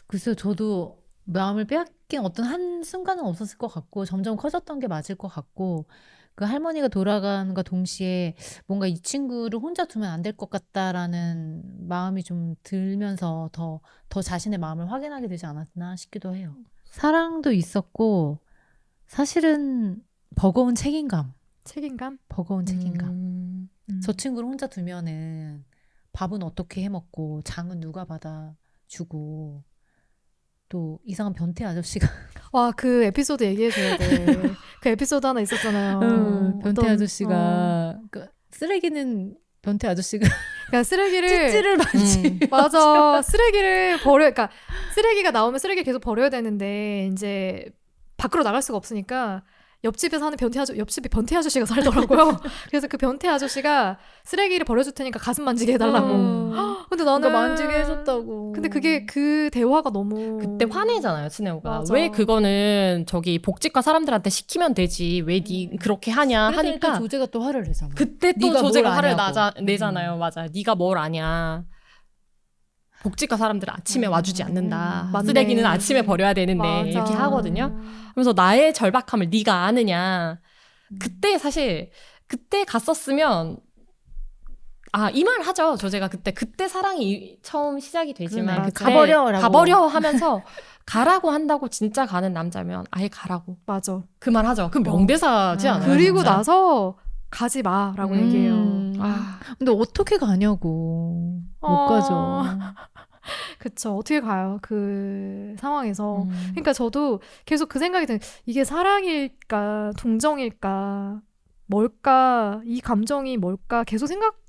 글쎄요, 저도 마음을 빼앗긴 어떤 한 순간은 없었을 것 같고 점점 커졌던 게 맞을 것 같고 그 할머니가 돌아간과 동시에 뭔가 이 친구를 혼자 두면 안 될 것 같다라는 마음이 좀 들면서 더 자신의 마음을 확인하게 되지 않았나 싶기도 해요. 사랑도 있었고 사실은 버거운 책임감. 버거운 책임감. 저 친구를 혼자 두면은 밥은 어떻게 해먹고 장은 누가 받아주고 또 이상한 변태 아저씨가 와, 그 에피소드 얘기해줘야 돼. 그 에피소드 하나 있었잖아요. 변태 아저씨가 쓰레기는 변태 아저씨가 그러니까 쓰레기를 찌찌를 많이 맞아. 쓰레기를 그러니까 쓰레기가 나오면 쓰레기 계속 버려야 되는데 이제 밖으로 나갈 수가 없으니까 옆집에 사는 옆집에 변태 아저씨가 살더라고요. 그래서 그 변태 아저씨가 쓰레기를 버려줄 테니까 가슴 만지게 해달라고. 근데 나는 만지게 해줬다고. 근데 그게 그 대화가 너무 그때 화내잖아요, 츠네오가. 맞아. 왜 그거는 저기 복지과 사람들한테 시키면 되지. 왜 니 그렇게 하냐 하니까 또 조제가 또 화를 내잖아. 그때 또 네가 조제가 뭘 화를 아냐고. 내잖아요. 맞아. 네가 뭘 아냐. 복지과 사람들은 아침에 와주지 않는다. 맞네. 쓰레기는 아침에 버려야 되는데 맞아. 이렇게 하거든요. 그래서 나의 절박함을 네가 아느냐. 그때 사실 그때 갔었으면 이 말 하죠. 조제가 그때 사랑이 처음 시작이 되지만 그래, 그때 가버려라고. 가버려 하면서 가라고 한다고 진짜 가는 남자면 아예 가라고. 맞아. 그 말 하죠. 그 명대사지 않아요? 그리고 진짜? 나서 가지 마라고 얘기해요. 근데 어떻게 가냐고. 못 가죠. 그쵸. 어떻게 가요? 그 상황에서. 그러니까 저도 계속 그 생각이 드는 이게 사랑일까 동정일까 뭘까 이 감정이 뭘까 계속 생각하게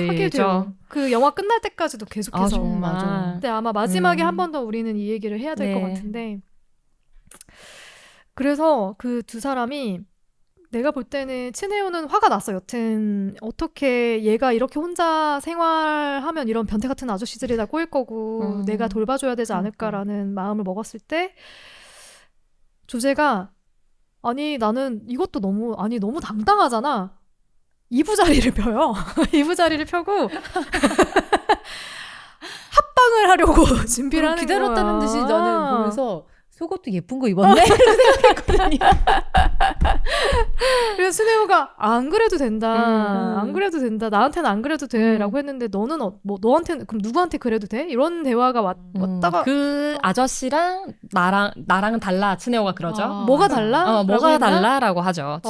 하게 돼요. 그 영화 끝날 때까지도 계속해서. 정말. 근데 아마 마지막에 한 번 더 우리는 이 얘기를 해야 될 것 네. 같은데 그래서 그 두 사람이 내가 볼 때는 츠네오는 화가 났어. 여튼 어떻게 얘가 이렇게 혼자 생활하면 이런 변태 같은 아저씨들이 다 꼬일 거고 내가 돌봐줘야 되지 않을까라는 마음을 먹었을 때 조제가 아니 나는 이것도 너무 당당하잖아. 2부 자리를 펴요. 2부 자리를 펴고 합방을 하려고 준비를 하는 기다렸다는 거야. 듯이 저는 보면서 속옷도 예쁜 거 입었네 이렇게 생각했거든요. 그래서 스네오가 안 그래도 된다. 음. 안 그래도 된다. 나한테는 안 그래도 돼라고 했는데 너는 뭐 너한테는 그럼 누구한테 그래도 돼? 이런 대화가 왔다가 그 아저씨랑 나랑은 달라. 츠네오가 그러죠. 아, 뭐가 맞아. 달라? 뭐가 라고 했나? 달라라고 하죠.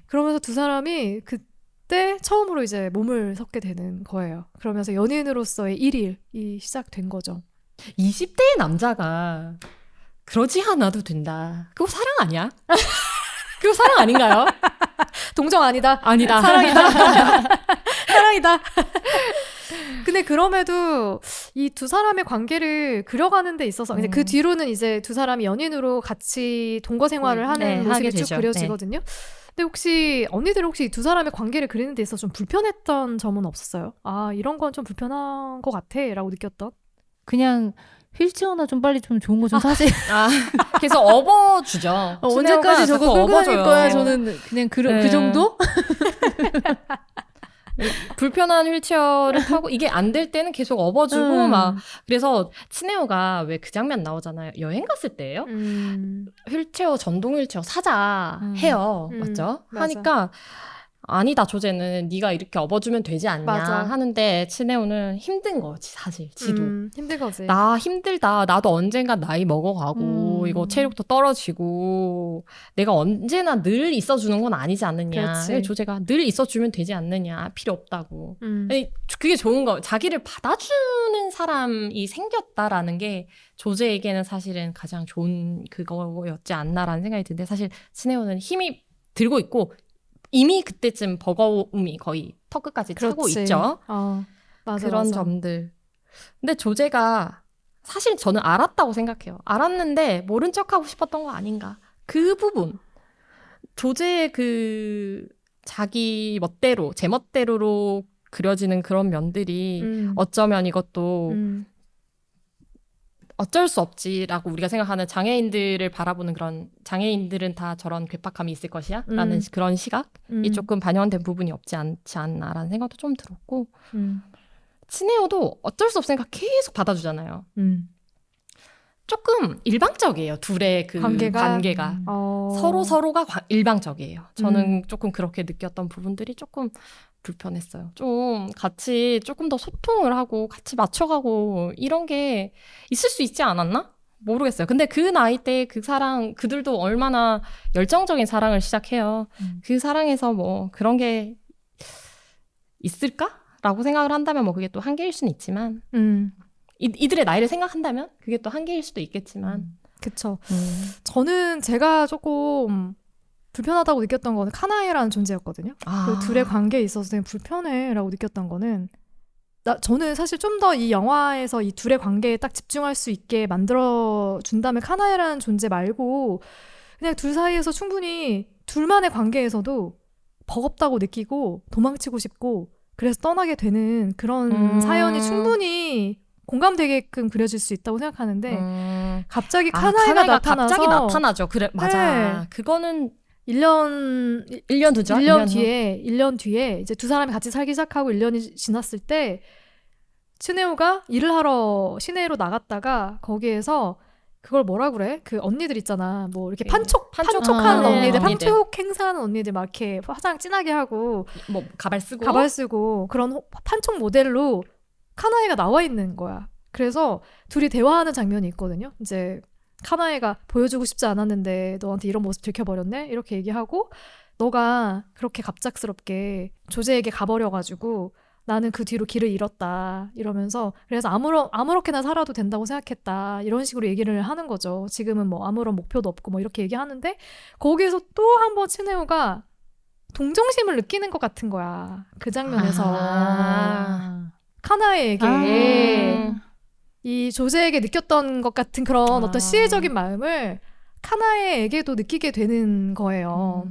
그러면서 두 사람이 그때 처음으로 이제 몸을 섞게 되는 거예요. 그러면서 연인으로서의 1일이 시작된 거죠. 20대의 남자가 그러지 않아도 된다. 그거 사랑 아니야? 그거 사랑 아닌가요? 동정 아니다. 아니다. 사랑이다. 사랑이다. 근데 그럼에도 이 두 사람의 관계를 그려가는 데 있어서 이제 그 뒤로는 이제 두 사람이 연인으로 같이 동거 생활을 하는 네, 모습이 하게 쭉 되죠. 그려지거든요. 근데 혹시 언니들 혹시 이 두 사람의 관계를 그리는 데 있어서 좀 불편했던 점은 없었어요? 아 이런 건 좀 불편한 것 같아 라고 느꼈던? 그냥 휠체어나 좀 빨리 좀 좋은 거 좀 사지. 계속 업어주죠. 언제까지 저거 끌고 다닐 거야? 저는 그냥 그 네. 정도? 불편한 휠체어를 타고 이게 안 될 때는 계속 업어주고 막 그래서 츠네오가 왜 그 장면 나오잖아요. 여행 갔을 때예요. 휠체어 전동 휠체어 사자 해요. 맞죠? 맞아. 하니까 아니다 조제는 네가 이렇게 업어주면 되지 않냐 맞아. 하는데 츠네오는 힘든 거지 사실 지도. 힘든 거지. 나 힘들다. 나도 언젠가 나이 먹어가고 이거 체력도 떨어지고 내가 언제나 늘 있어주는 건 아니지 않느냐. 그렇지. 조제가 늘 있어주면 되지 않느냐. 필요 없다고. 음. 아니, 그게 좋은 거. 자기를 받아주는 사람이 생겼다라는 게 조제에게는 사실은 가장 좋은 그거였지 않나라는 생각이 드는데 사실 스네오는 힘이 들고 있고 이미 그때쯤 버거움이 거의 턱끝까지 차고 그렇지. 있죠. 맞아, 그런 맞아. 점들. 근데 조제가 사실 저는 알았다고 생각해요. 알았는데 모른 척하고 싶었던 거 아닌가. 그 부분. 조제의 그 자기 멋대로, 제 멋대로로 그려지는 그런 면들이 어쩌면 이것도 어쩔 수 없지라고 우리가 생각하는 장애인들을 바라보는 그런 장애인들은 다 저런 괴팍함이 있을 것이야 라는 그런 시각이 조금 반영된 부분이 없지 않지 않나라는 생각도 좀 들었고 츠네오도 어쩔 수 없으니까 계속 받아주잖아요. 조금 일방적이에요. 둘의 그 관계가. 서로가 일방적이에요. 저는 조금 그렇게 느꼈던 부분들이 조금 불편했어요. 좀 같이 조금 더 소통을 하고 같이 맞춰가고 이런 게 있을 수 있지 않았나? 모르겠어요. 근데 그 나이 때 그 사랑, 그들도 얼마나 열정적인 사랑을 시작해요. 그 사랑에서 뭐 그런 게 있을까? 라고 생각을 한다면 뭐 그게 또 한계일 수는 있지만 이들의 나이를 생각한다면 그게 또 한계일 수도 있겠지만 그쵸. 저는 제가 조금 불편하다고 느꼈던 거는 카나에라는 존재였거든요. 그 둘의 관계에 있어서 되게 불편해라고 느꼈던 거는 저는 사실 좀 더 이 영화에서 이 둘의 관계에 딱 집중할 수 있게 만들어준다면 카나에라는 존재 말고 그냥 둘 사이에서 충분히 둘만의 관계에서도 버겁다고 느끼고 도망치고 싶고 그래서 떠나게 되는 그런 사연이 충분히 공감되게끔 그려질 수 있다고 생각하는데 갑자기 카나에가 나타나서 갑자기 나타나죠. 그래 맞아. 네. 그거는 1년 두죠. 1년 뒤에 이제 두 사람이 같이 살기 시작하고 1년이 지났을 때 츠네오가 일을 하러 시내로 나갔다가 거기에서 그걸 뭐라 그래? 그 언니들 있잖아. 뭐 이렇게 판촉하는 언니들, 판촉 행사하는 언니들 막 이렇게 화장 진하게 하고 뭐 가발 쓰고 그런 판촉 모델로 카나에가 나와 있는 거야. 그래서 둘이 대화하는 장면이 있거든요. 이제 카나에가 보여주고 싶지 않았는데 너한테 이런 모습 들켜버렸네? 이렇게 얘기하고 너가 그렇게 갑작스럽게 조제에게 가버려가지고 나는 그 뒤로 길을 잃었다 이러면서 그래서 아무렇게나 살아도 된다고 생각했다 이런 식으로 얘기를 하는 거죠. 지금은 뭐 아무런 목표도 없고 뭐 이렇게 얘기하는데 거기에서 또 한 번 츠네오가 동정심을 느끼는 것 같은 거야. 그 장면에서 카나에게 이 조제에게 느꼈던 것 같은 그런 어떤 시혜적인 마음을 카나에게도 느끼게 되는 거예요.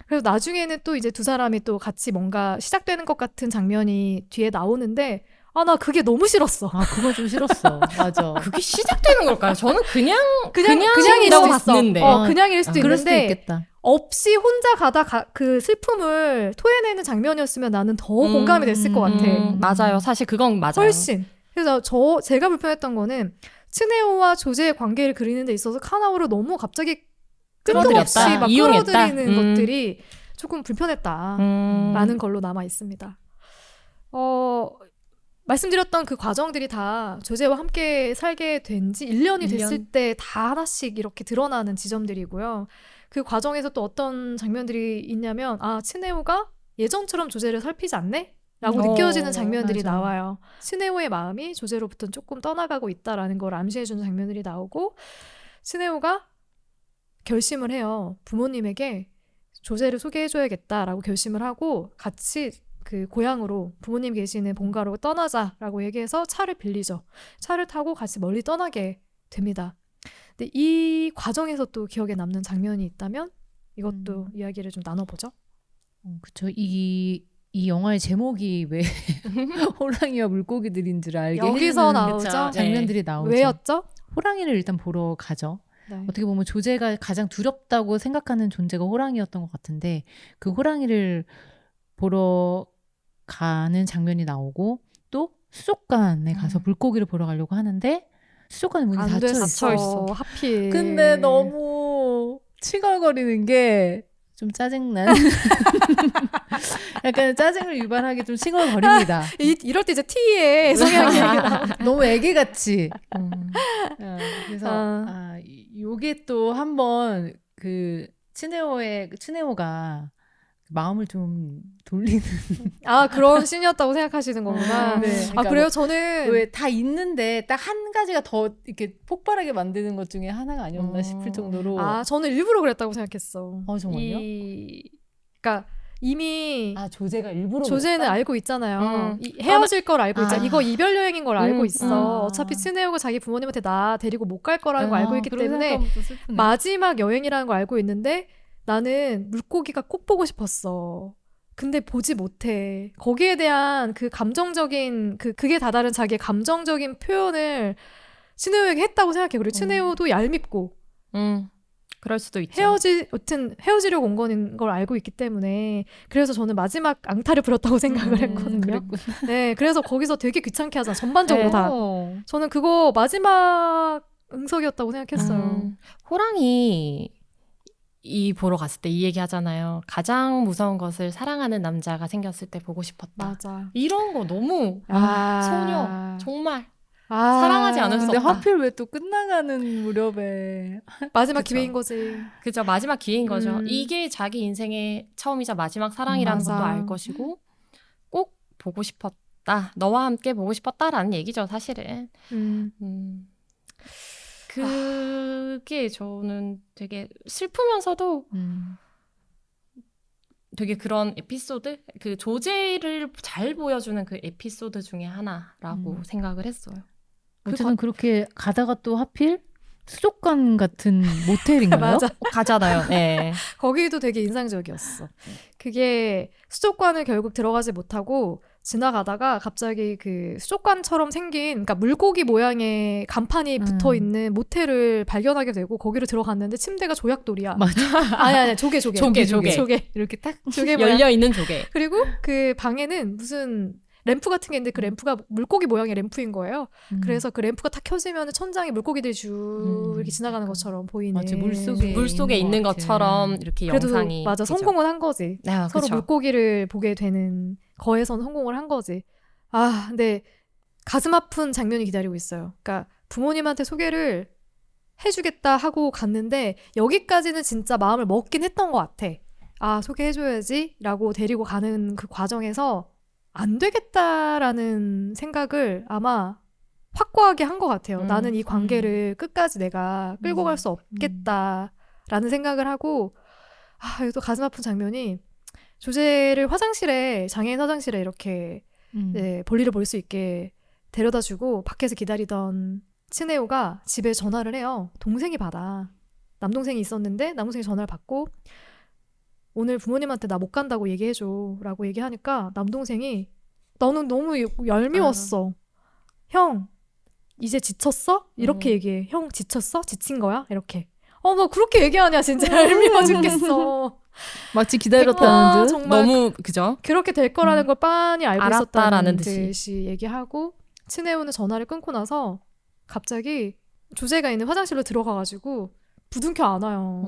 그래서 나중에는 또 이제 두 사람이 또 같이 뭔가 시작되는 것 같은 장면이 뒤에 나오는데 아, 나 그게 너무 싫었어. 아, 그건 좀 싫었어. 맞아. 그게 시작되는 걸까요? 저는 그냥일 그냥일 수도 수도 있어. 있는데. 그냥일 수도 그럴 수도 있는데 있겠다. 없이 혼자 가다 그 슬픔을 토해내는 장면이었으면 나는 더 공감이 됐을 것 같아. 맞아요. 사실 그건 맞아요. 훨씬. 그래서 제가 불편했던 거는 츠네오와 조제의 관계를 그리는 데 있어서 카나오를 너무 갑자기 끈금없이 끌어들였다. 막 이용했다. 끌어들이는 것들이 조금 불편했다라는 음. 걸로 남아 있습니다. 말씀드렸던 그 과정들이 다 조제와 함께 살게 된 지 1년이 됐을 때 다 하나씩 이렇게 드러나는 지점들이고요. 그 과정에서 또 어떤 장면들이 있냐면 아, 츠네오가 예전처럼 조제를 살피지 않네? 라고 느껴지는 장면들이 맞아. 나와요. 츠네오의 마음이 조제로부터 조금 떠나가고 있다라는 걸 암시해주는 장면들이 나오고 츠네오가 결심을 해요. 부모님에게 조제를 소개해줘야겠다라고 결심을 하고 같이 그 고향으로 부모님 계시는 본가로 떠나자라고 얘기해서 차를 빌리죠. 차를 타고 같이 멀리 떠나게 됩니다. 근데 이 과정에서 또 기억에 남는 장면이 있다면 이것도 이야기를 좀 나눠보죠. 그쵸. 이 영화의 제목이 왜 호랑이와 물고기들인 줄 알게 여기서 해주는 나오죠. 그쵸. 장면들이 나오죠. 왜였죠? 호랑이를 일단 보러 가죠. 네. 어떻게 보면 조제가 가장 두렵다고 생각하는 존재가 호랑이였던 것 같은데 그 호랑이를 보러 가는 장면이 나오고 또 수족관에 가서 물고기를 보러 가려고 하는데 수족관에 문이 안 닫혀 됐어. 있어. 하필. 근데 너무 칭얼거리는 게 좀 짜증난. 약간 짜증을 유발하게 좀 칭얼거립니다. 이럴 때 이제 T의 성향이 나와. 너무 애기같이. 음. 그래서 요게 또 한번 그 츠네오가 마음을 좀 돌리는. 아, 그런 씬이었다고 생각하시는 거구나. 네, 아, 그러니까 그래요? 뭐 저는 왜 다 있는데 딱 한 가지가 더 이렇게 폭발하게 만드는 것 중에 하나가 아니었나 싶을 정도로. 저는 일부러 그랬다고 생각했어. 정말요? 그러니까 이미 조제가 일부러 조제는 그랬다? 알고 있잖아요. 헤어질 걸 알고 있잖아. 이거 이별 여행인 걸 알고 있어. 어차피 츠네오가 자기 부모님한테 나 데리고 못 갈 거라는 걸 알고 있기 때문에 마지막 여행이라는 걸 알고 있는데 나는 물고기가 꼭 보고 싶었어. 근데 보지 못해. 거기에 대한 그 감정적인 극에 다다른 자기의 감정적인 표현을 츠네오에게 했다고 생각해. 그리고 츠네오도 얄밉고 그럴 수도 있죠. 여튼 헤어지려고 온 거는 걸 알고 있기 때문에 그래서 저는 마지막 앙탈을 부렸다고 생각을 했거든요. 네, 그래서 거기서 되게 귀찮게 하잖아. 전반적으로 다. 저는 그거 마지막 응석이었다고 생각했어요. 호랑이 보러 갔을 때 이 얘기 하잖아요. 가장 무서운 것을 사랑하는 남자가 생겼을 때 보고 싶었다. 맞아. 이런 거 너무 소녀 정말 사랑하지 않을 수 근데 없다. 하필 왜 또 끝나가는 무렵에 마지막 그쵸. 기회인 거지. 그죠. 마지막 기회인 거죠. 이게 자기 인생의 처음이자 마지막 사랑이라는 맞아. 것도 알 것이고 꼭 보고 싶었다. 너와 함께 보고 싶었다라는 얘기죠. 사실은. 그게 저는 되게 슬프면서도 되게 그런 에피소드? 그 조제를 잘 보여주는 그 에피소드 중에 하나라고 생각을 했어요. 어쨌든 그렇게 가다가 또 하필 수족관 같은 모텔인가요? 맞아. 가잖아요. 네. 거기도 되게 인상적이었어. 그게 수족관을 결국 들어가지 못하고 지나가다가 갑자기 그 수족관처럼 생긴 그러니까 물고기 모양의 간판이 붙어 있는 모텔을 발견하게 되고 거기로 들어갔는데 침대가 조약돌이야. 맞아. 아니 조개. 이렇게 딱 조개 모양. 열려 있는 조개. 그리고 그 방에는 무슨 램프 같은 게 있는데 그 램프가 물고기 모양의 램프인 거예요. 그래서 그 램프가 탁 켜지면 천장에 물고기들이 쭉 이렇게 지나가는 것처럼 보이는. 맞아, 물속에 있는 것 것처럼 이렇게 그래도 영상이 맞아 되죠. 성공은 한 거지. 네, 서로 그쵸. 물고기를 보게 되는 거에선 성공을 한 거지. 근데 가슴 아픈 장면이 기다리고 있어요. 그러니까 부모님한테 소개를 해주겠다 하고 갔는데 여기까지는 진짜 마음을 먹긴 했던 것 같아. 소개해줘야지 라고 데리고 가는 그 과정에서 안 되겠다라는 생각을 아마 확고하게 한 것 같아요. 나는 이 관계를 끝까지 내가 끌고 갈 수 없겠다라는 생각을 하고 이것도 가슴 아픈 장면이 조제를 장애인 화장실에 이렇게 볼일을 볼 수 있게 데려다주고 밖에서 기다리던 츠네오가 집에 전화를 해요. 동생이 받아. 남동생이 있었는데 남동생이 전화를 받고 오늘 부모님한테 나 못 간다고 얘기해줘 라고 얘기하니까 남동생이 나는 너무 얄미웠어. 형 이제 지쳤어? 이렇게 얘기해. 형 지쳤어? 지친 거야? 이렇게. 뭐 그렇게 얘기하냐 진짜 얄미워 죽겠어. 마치 기다렸다는 듯. 정말 너무 그죠? 그렇게 될 거라는 걸 빤히 알고 알았다라는 있었다는 듯이. 듯이 얘기하고 친해우는 전화를 끊고 나서 갑자기 조제가 있는 화장실로 들어가가지고 부둥켜 안아요.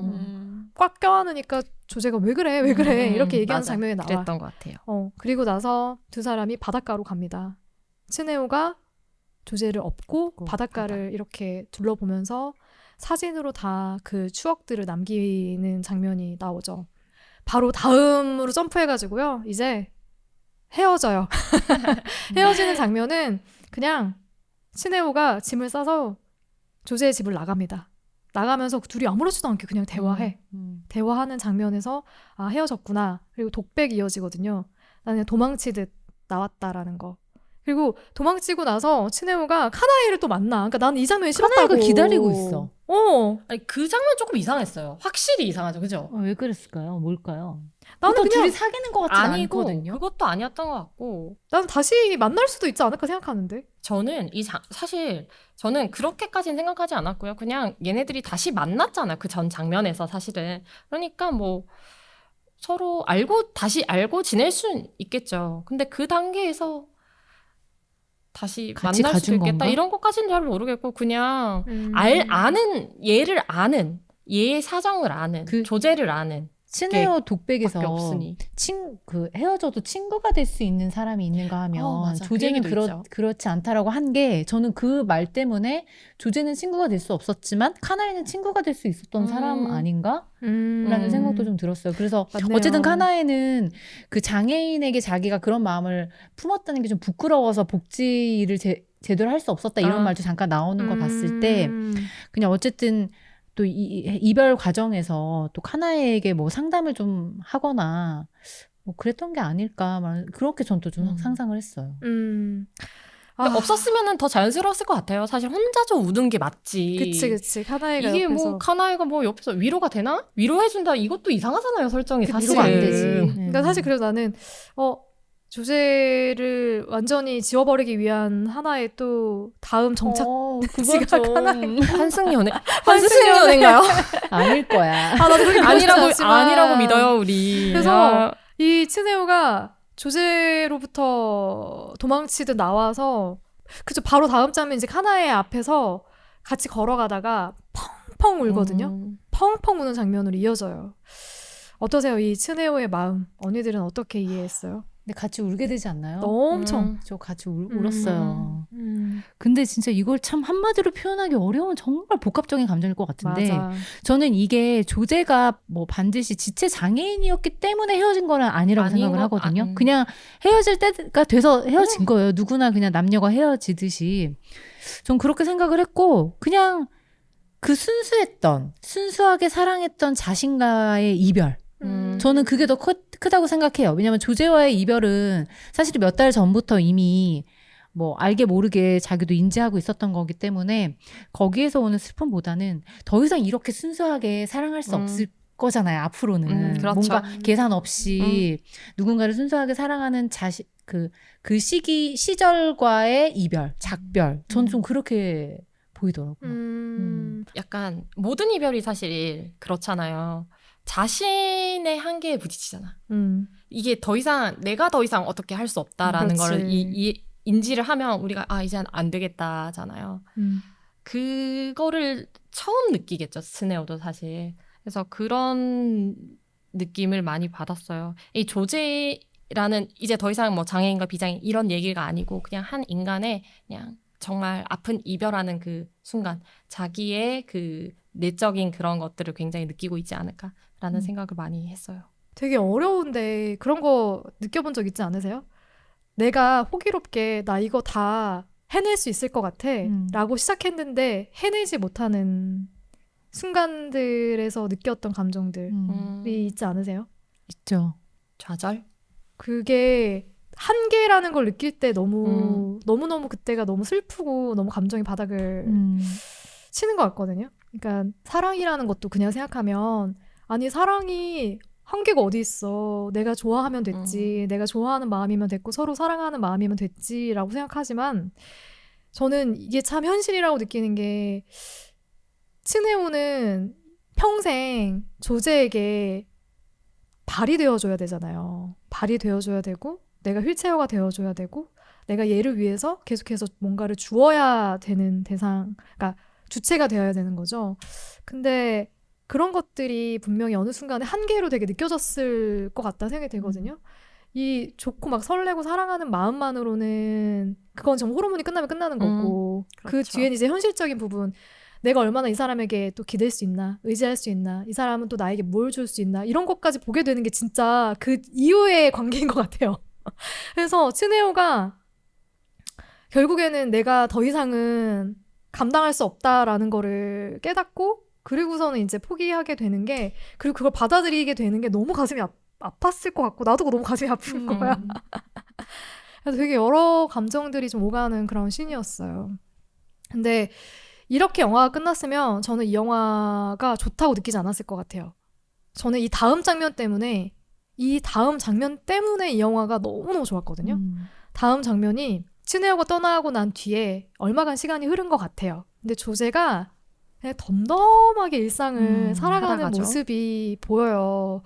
꽉 껴안으니까 조제가 왜 그래 왜 그래 이렇게 얘기하는 맞아. 장면이 나와. 그랬던 것 같아요. 그리고 나서 두 사람이 바닷가로 갑니다. 친해우가 조제를 업고 바닷가를 이렇게 둘러보면서 사진으로 다 그 추억들을 남기는 장면이 나오죠. 바로 다음으로 점프해가지고요. 이제 헤어져요. 헤어지는 장면은 그냥 친해우가 짐을 싸서 조제의 집을 나갑니다. 나가면서 둘이 아무렇지도 않게 그냥 대화해. 대화하는 장면에서 아 헤어졌구나. 그리고 독백이 이어지거든요. 나는 도망치듯 나왔다라는 거. 그리고 도망치고 나서 친해우가 카나이를 또 만나. 그러니까 나는 이 장면이 싫었다고. 카나이가 기다리고 있어. 아니 그 장면 조금 이상했어요. 확실히 이상하죠, 그죠? 왜 그랬을까요? 뭘까요? 나는 또 그냥 둘이 사귀는 것 같진 아니고 않거든요. 그것도 아니었던 것 같고 나는 다시 만날 수도 있지 않을까 생각하는데. 저는 사실 저는 그렇게까지는 생각하지 않았고요. 그냥 얘네들이 다시 만났잖아요. 그 전 장면에서 사실은. 그러니까 뭐 서로 다시 알고 지낼 수는 있겠죠. 근데 그 단계에서 다시 같이 만날 수도 가준 있겠다. 건가? 이런 것까지는 잘 모르겠고 그냥 얘의 사정을 아는 그 조제를 아는 친해요 밖에 독백에서 없으니. 헤어져도 친구가 될 수 있는 사람이 있는가 하면 맞아. 조제는 그 얘기도 있죠. 그렇지 않다라고 한 게 저는 그 말 때문에 조제는 친구가 될 수 없었지만 카나에는 친구가 될 수 있었던 사람 아닌가? 라는 생각도 좀 들었어요. 그래서 맞네요. 어쨌든 카나에는 그 장애인에게 자기가 그런 마음을 품었다는 게 좀 부끄러워서 복지를 제대로 할 수 없었다 이런 말도 잠깐 나오는 거 봤을 때 그냥 어쨌든 또 이별 과정에서 또 카나에게 뭐 상담을 좀 하거나 뭐 그랬던 게 아닐까 그렇게 전 또 좀 상상을 했어요. 없었으면 더 자연스러웠을 것 같아요. 사실 혼자 좀 우는 게 맞지. 그치. 카나이가 이게 옆에서 뭐 카나이가 뭐 옆에서 위로가 되나? 위로해준다 이것도 이상하잖아요. 설정이 사실 위로가 안 되지. 그러니까 사실 그래서 나는 조제를 완전히 지워버리기 위한 하나의 또 다음 정착 그거 좀 환승연애인가요? 아닐 거야. 나도 그렇게 믿고 싶지 않지만. 아니라고 믿어요 우리. 그래서 이 친해우가 조제로부터 도망치듯 나와서 그죠 바로 다음 장면 이제 카나의 앞에서 같이 걸어가다가 펑펑 울거든요. 펑펑 우는 장면으로 이어져요. 어떠세요? 이 친해우의 마음 언니들은 어떻게 이해했어요? 근데 같이 울게 되지 않나요? 엄청 저 같이 울었어요. 음. 근데 진짜 이걸 참 한마디로 표현하기 어려운 정말 복합적인 감정일 것 같은데 맞아. 저는 이게 조제가 뭐 반드시 지체 장애인이었기 때문에 헤어진 거는 아니라고 생각을 하거든요. 그냥 헤어질 때가 돼서 헤어진 거예요. 누구나 그냥 남녀가 헤어지듯이. 전 그렇게 생각을 했고 그냥 그 순수하게 사랑했던 자신과의 이별. 저는 그게 더 크다고 생각해요. 왜냐하면 조제와의 이별은 사실 몇 달 전부터 이미 뭐 알게 모르게 자기도 인지하고 있었던 거기 때문에 거기에서 오는 슬픔보다는 더 이상 이렇게 순수하게 사랑할 수 없을 거잖아요. 앞으로는 그렇죠. 뭔가 계산 없이 누군가를 순수하게 사랑하는 그 시절과의 이별, 작별. 전 좀 그렇게 보이더라고요. 약간 모든 이별이 사실 그렇잖아요. 자신의 한계에 부딪히잖아. 이게 내가 더 이상 어떻게 할 수 없다라는 걸 인지를 하면 우리가 이제 안 되겠다잖아요. 그거를 처음 느끼겠죠. 스네어도 사실. 그래서 그런 느낌을 많이 받았어요. 이 조제라는 이제 더 이상 뭐 장애인과 비장애인 이런 얘기가 아니고 그냥 한 인간의 그냥 정말 아픈 이별하는 그 순간 자기의 그 내적인 그런 것들을 굉장히 느끼고 있지 않을까라는 생각을 많이 했어요. 되게 어려운데 그런 거 느껴본 적 있지 않으세요? 내가 호기롭게 나 이거 다 해낼 수 있을 것 같아 라고 시작했는데 해내지 못하는 순간들에서 느꼈던 감정들이 있지 않으세요? 있죠. 좌절? 그게 한계라는 걸 느낄 때 너무너무 그때가 너무 슬프고 너무 감정이 바닥을 치는 것 같거든요. 그러니까 사랑이라는 것도 그냥 생각하면 아니 사랑이 한계가 어디 있어. 내가 좋아하면 됐지. 내가 좋아하는 마음이면 됐고 서로 사랑하는 마음이면 됐지라고 생각하지만 저는 이게 참 현실이라고 느끼는 게 츠네오는 평생 조제에게 발이 되어줘야 되잖아요. 발이 되어줘야 되고 내가 휠체어가 되어줘야 되고 내가 얘를 위해서 계속해서 뭔가를 주어야 되는 대상, 그러니까 주체가 되어야 되는 거죠. 근데 그런 것들이 분명히 어느 순간에 한계로 되게 느껴졌을 것 같다는 생각이 들거든요. 이 좋고 막 설레고 사랑하는 마음만으로는 그건 정말 호르몬이 끝나면 끝나는 거고 그 그렇죠. 뒤엔 이제 현실적인 부분 내가 얼마나 이 사람에게 또 기댈 수 있나 의지할 수 있나 이 사람은 또 나에게 뭘 줄 수 있나 이런 것까지 보게 되는 게 진짜 그 이후의 관계인 것 같아요. 그래서 츠네오가 결국에는 내가 더 이상은 감당할 수 없다라는 거를 깨닫고 그리고서는 이제 포기하게 되는 게 그리고 그걸 받아들이게 되는 게 너무 가슴이 아팠을 것 같고 나도 너무 가슴이 아픈 거야. 그래서 되게 여러 감정들이 좀 오가는 그런 씬이었어요. 근데 이렇게 영화가 끝났으면 저는 이 영화가 좋다고 느끼지 않았을 것 같아요. 저는 이 다음 장면 때문에 이 영화가 너무너무 좋았거든요. 다음 장면이 츠네오가 떠나고 난 뒤에 얼마간 시간이 흐른 것 같아요. 근데 조제가 그냥 덤덤하게 일상을 살아가는 살아가죠. 모습이 보여요.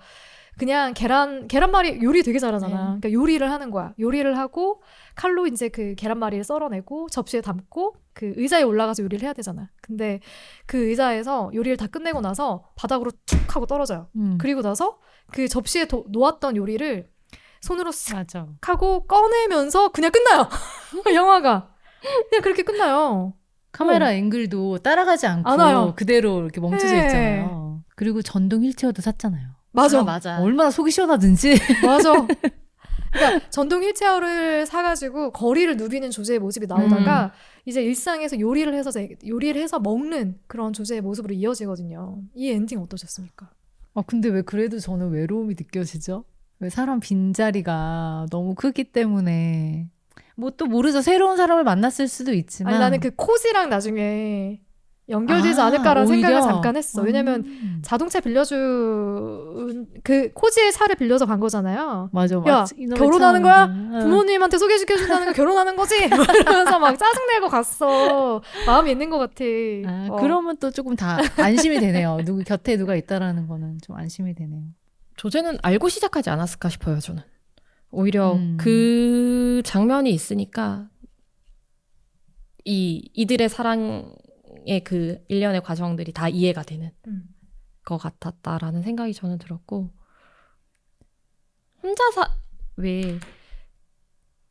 그냥 계란말이 요리 되게 잘하잖아. 네. 그러니까 요리를 하는 거야. 요리를 하고 칼로 이제 그 계란말이를 썰어내고 접시에 담고 그 의자에 올라가서 요리를 해야 되잖아. 근데 그 의자에서 요리를 다 끝내고 나서 바닥으로 툭 하고 떨어져요. 그리고 나서 그 접시에 놓았던 요리를 손으로 쓱 맞아. 하고 꺼내면서 그냥 끝나요. 영화가 그냥 그렇게 끝나요. 카메라 앵글도 따라가지 않고 안 와요. 그대로 이렇게 멈춰져 네. 있잖아요. 그리고 전동 휠체어도 샀잖아요. 맞아. 맞아. 얼마나 속이 시원하든지. 맞아. 그러니까 전동 휠체어를 사가지고 거리를 누비는 조제의 모습이 나오다가 이제 일상에서 요리를 해서 먹는 그런 조제의 모습으로 이어지거든요. 이 엔딩 어떠셨습니까? 근데 왜 그래도 저는 외로움이 느껴지죠? 왜 사람 빈자리가 너무 크기 때문에 뭐 또 모르죠. 새로운 사람을 만났을 수도 있지만 아니 나는 그 코지랑 나중에 연결되지 아, 않을까라는 오히려? 생각을 잠깐 했어. 왜냐면 자동차 빌려준 그 코지의 차를 빌려서 간 거잖아요. 맞아. 야, 이놈의 결혼하는 차는 거야? 부모님한테 소개시켜준다는 거 결혼하는 거지? 막 이러면서 막 짜증내고 갔어. 마음이 있는 것 같아. 그러면 또 조금 다 안심이 되네요. 누구 곁에 누가 있다라는 거는 좀 안심이 되네요. 조제는 알고 시작하지 않았을까 싶어요, 저는. 오히려 그 장면이 있으니까 이들의 사랑의 그 일련의 과정들이 다 이해가 되는 것 같았다라는 생각이 저는 들었고 왜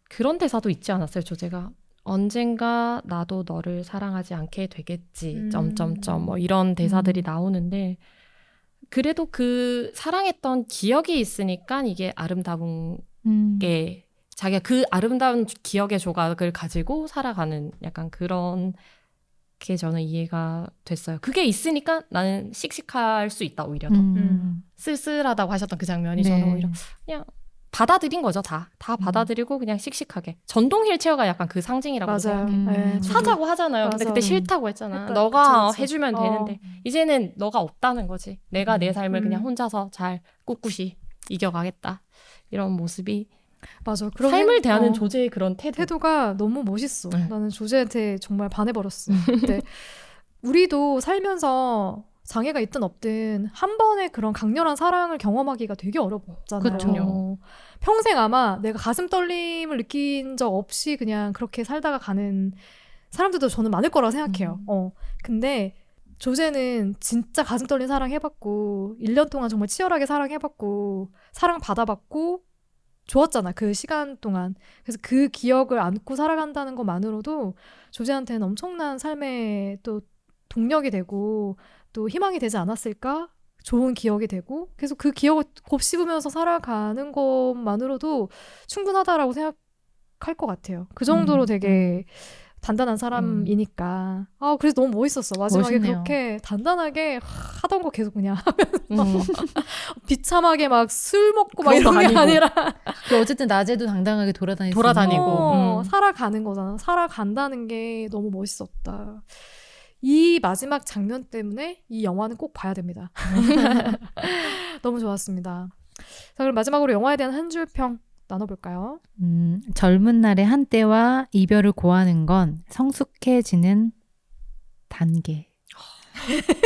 그런 대사도 있지 않았어요, 조제가? 언젠가 나도 너를 사랑하지 않게 되겠지, 점점점 뭐 이런 대사들이 나오는데 그래도 그 사랑했던 기억이 있으니까 이게 아름다운 게 자기가 그 아름다운 기억의 조각을 가지고 살아가는 약간 그런 게 저는 이해가 됐어요. 그게 있으니까 나는 씩씩할 수 있다 오히려 더. 쓸쓸하다고 하셨던 그 장면이 네. 저는 오히려 그냥 받아들인 거죠. 다 받아들이고 그냥 씩씩하게. 전동 휠체어가 약간 그 상징이라고 맞아요. 생각해요. 네, 사자고 하잖아요. 근데 맞아. 그때 싫다고 했잖아. 했다. 너가 그쵸. 해주면 되는데 이제는 너가 없다는 거지. 내가 내 삶을 그냥 혼자서 잘 꿋꿋이 이겨가겠다. 이런 모습이 맞아. 그런 삶을 대하는 조제의 그런 태도가 너무 멋있어. 네. 나는 조제한테 정말 반해버렸어. 근데 우리도 살면서 장애가 있든 없든 한 번의 그런 강렬한 사랑을 경험하기가 되게 어렵잖아요. 그쵸. 평생 아마 내가 가슴 떨림을 느낀 적 없이 그냥 그렇게 살다가 가는 사람들도 저는 많을 거라고 생각해요. 근데 조제는 진짜 가슴 떨린 사랑 해봤고 1년 동안 정말 치열하게 사랑해봤고 사랑 받아봤고 좋았잖아. 그 시간 동안. 그래서 그 기억을 안고 살아간다는 것만으로도 조제한테는 엄청난 삶의 또 동력이 되고 또 희망이 되지 않았을까? 좋은 기억이 되고 계속 그 기억을 곱씹으면서 살아가는 것만으로도 충분하다라고 생각할 것 같아요. 그 정도로 되게 단단한 사람이니까. 그래서 너무 멋있었어. 마지막에 멋있네요. 그렇게 단단하게 하던 거 계속 그냥 하면서 비참하게 막 술 먹고 막 그런 거 이런 게 아니고. 아니라 어쨌든 낮에도 당당하게 돌아다니고 돌아다니고. 살아가는 거잖아. 살아간다는 게 너무 멋있었다. 이 마지막 장면 때문에 이 영화는 꼭 봐야 됩니다. 너무 좋았습니다. 자, 그럼 마지막으로 영화에 대한 한 줄 평 나눠볼까요? 젊은 날의 한때와 이별을 고하는 건 성숙해지는 단계.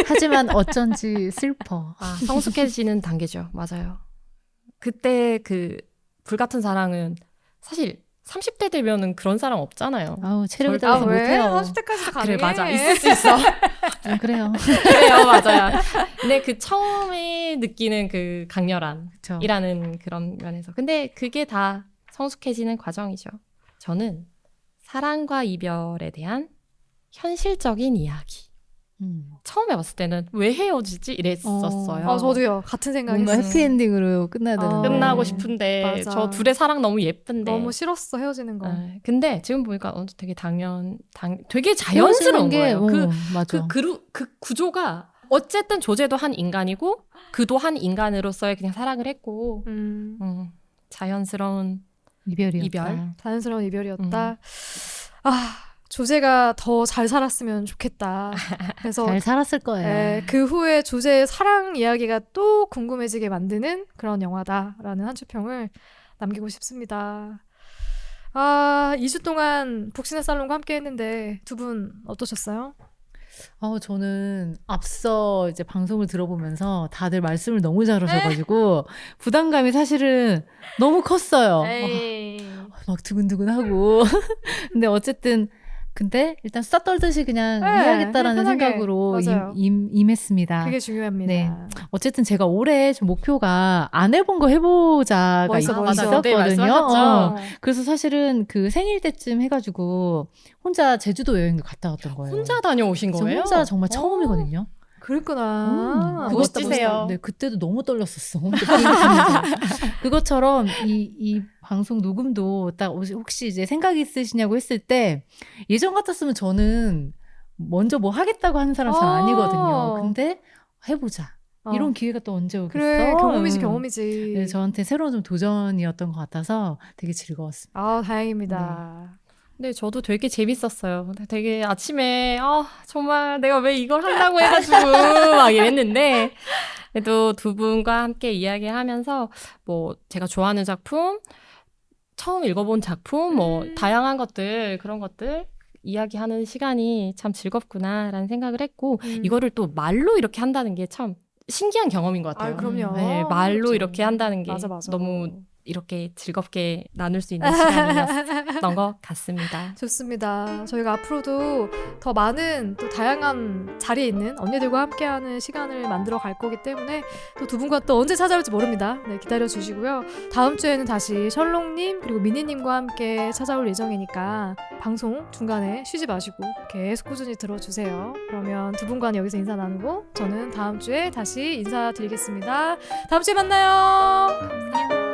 하지만 어쩐지 슬퍼. 성숙해지는 단계죠. 맞아요. 그때 그 불같은 사랑은 사실 30대 되면은 그런 사람 없잖아요. 아우 체력이 절- 따라서 왜? 못해요. 30대까지도 가능해. 그래, 맞아. 있을 수 있어. 그래요. 그래요, 맞아요. 근데 그 처음에 느끼는 그 강렬함이라는 그렇죠. 그런 면에서. 근데 그게 다 성숙해지는 과정이죠. 저는 사랑과 이별에 대한 현실적인 이야기. 처음에 봤을 때는 왜 헤어지지? 이랬었어요. 저도요. 같은 뭔가 생각이었어요. 해피엔딩으로 끝나야 되는데. 끝나고 싶은데 맞아. 저 둘의 사랑 너무 예쁜데. 너무 싫었어 헤어지는 거. 근데 지금 보니까 되게 되게 자연스러운 거예요. 맞아. 그 구조가 어쨌든 조제도 한 인간이고 그도 한 인간으로서의 그냥 사랑을 했고 자연스러운 이별이었다. 이별. 자연스러운 이별이었다. 조제가 더 잘 살았으면 좋겠다. 그래서 잘 살았을 거예요. 그 후에 조제의 사랑 이야기가 또 궁금해지게 만드는 그런 영화다라는 한 주평을 남기고 싶습니다. 2주 동안 북신의 살롱과 함께 했는데 두 분 어떠셨어요? 저는 앞서 이제 방송을 들어보면서 다들 말씀을 너무 잘하셔가지고 부담감이 사실은 너무 컸어요. 막 두근두근하고. 근데 어쨌든 일단 수다 떨듯이 그냥 해야겠다라는 편하게. 생각으로 맞아요. 임했습니다. 그게 중요합니다. 네. 어쨌든 제가 올해 좀 목표가 안 해본 거 해보자가 멋있어. 네, 있었거든요. 말씀하셨죠. 그래서 사실은 그 생일 때쯤 해가지고 혼자 제주도 여행도 갔다 왔던 거예요. 혼자 다녀오신 그래서 거예요? 혼자 정말 처음이거든요. 그랬구나. 멋지세요. 네, 그때도 너무 떨렸었어. 혼자 비행기 타면서. 그것처럼 이 방송 녹음도 딱 혹시 이제 생각 있으시냐고 했을 때 예전 같았으면 저는 먼저 뭐 하겠다고 하는 사람 잘 아니거든요. 근데 해보자. 이런 기회가 또 언제 오겠어? 그래, 경험이지. 네, 저한테 새로운 좀 도전이었던 것 같아서 되게 즐거웠습니다. 다행입니다. 네, 저도 되게 재밌었어요. 되게 아침에 정말 내가 왜 이걸 한다고 해가지고 막 이랬는데 그래도 두 분과 함께 이야기하면서 뭐 제가 좋아하는 작품, 처음 읽어본 작품, 뭐 다양한 것들 그런 것들 이야기하는 시간이 참 즐겁구나라는 생각을 했고 이거를 또 말로 이렇게 한다는 게 참 신기한 경험인 것 같아요. 그럼요. 네, 말로 그렇죠. 이렇게 한다는 게 맞아. 너무 이렇게 즐겁게 나눌 수 있는 시간이었던 것 같습니다. 좋습니다. 저희가 앞으로도 더 많은 또 다양한 자리에 있는 언니들과 함께하는 시간을 만들어 갈 거기 때문에 또 두 분과 또 언제 찾아올지 모릅니다. 네, 기다려 주시고요. 다음 주에는 다시 셜록님 그리고 미니님과 함께 찾아올 예정이니까 방송 중간에 쉬지 마시고 계속 꾸준히 들어주세요. 그러면 두 분과는 여기서 인사 나누고 저는 다음 주에 다시 인사드리겠습니다. 다음 주에 만나요.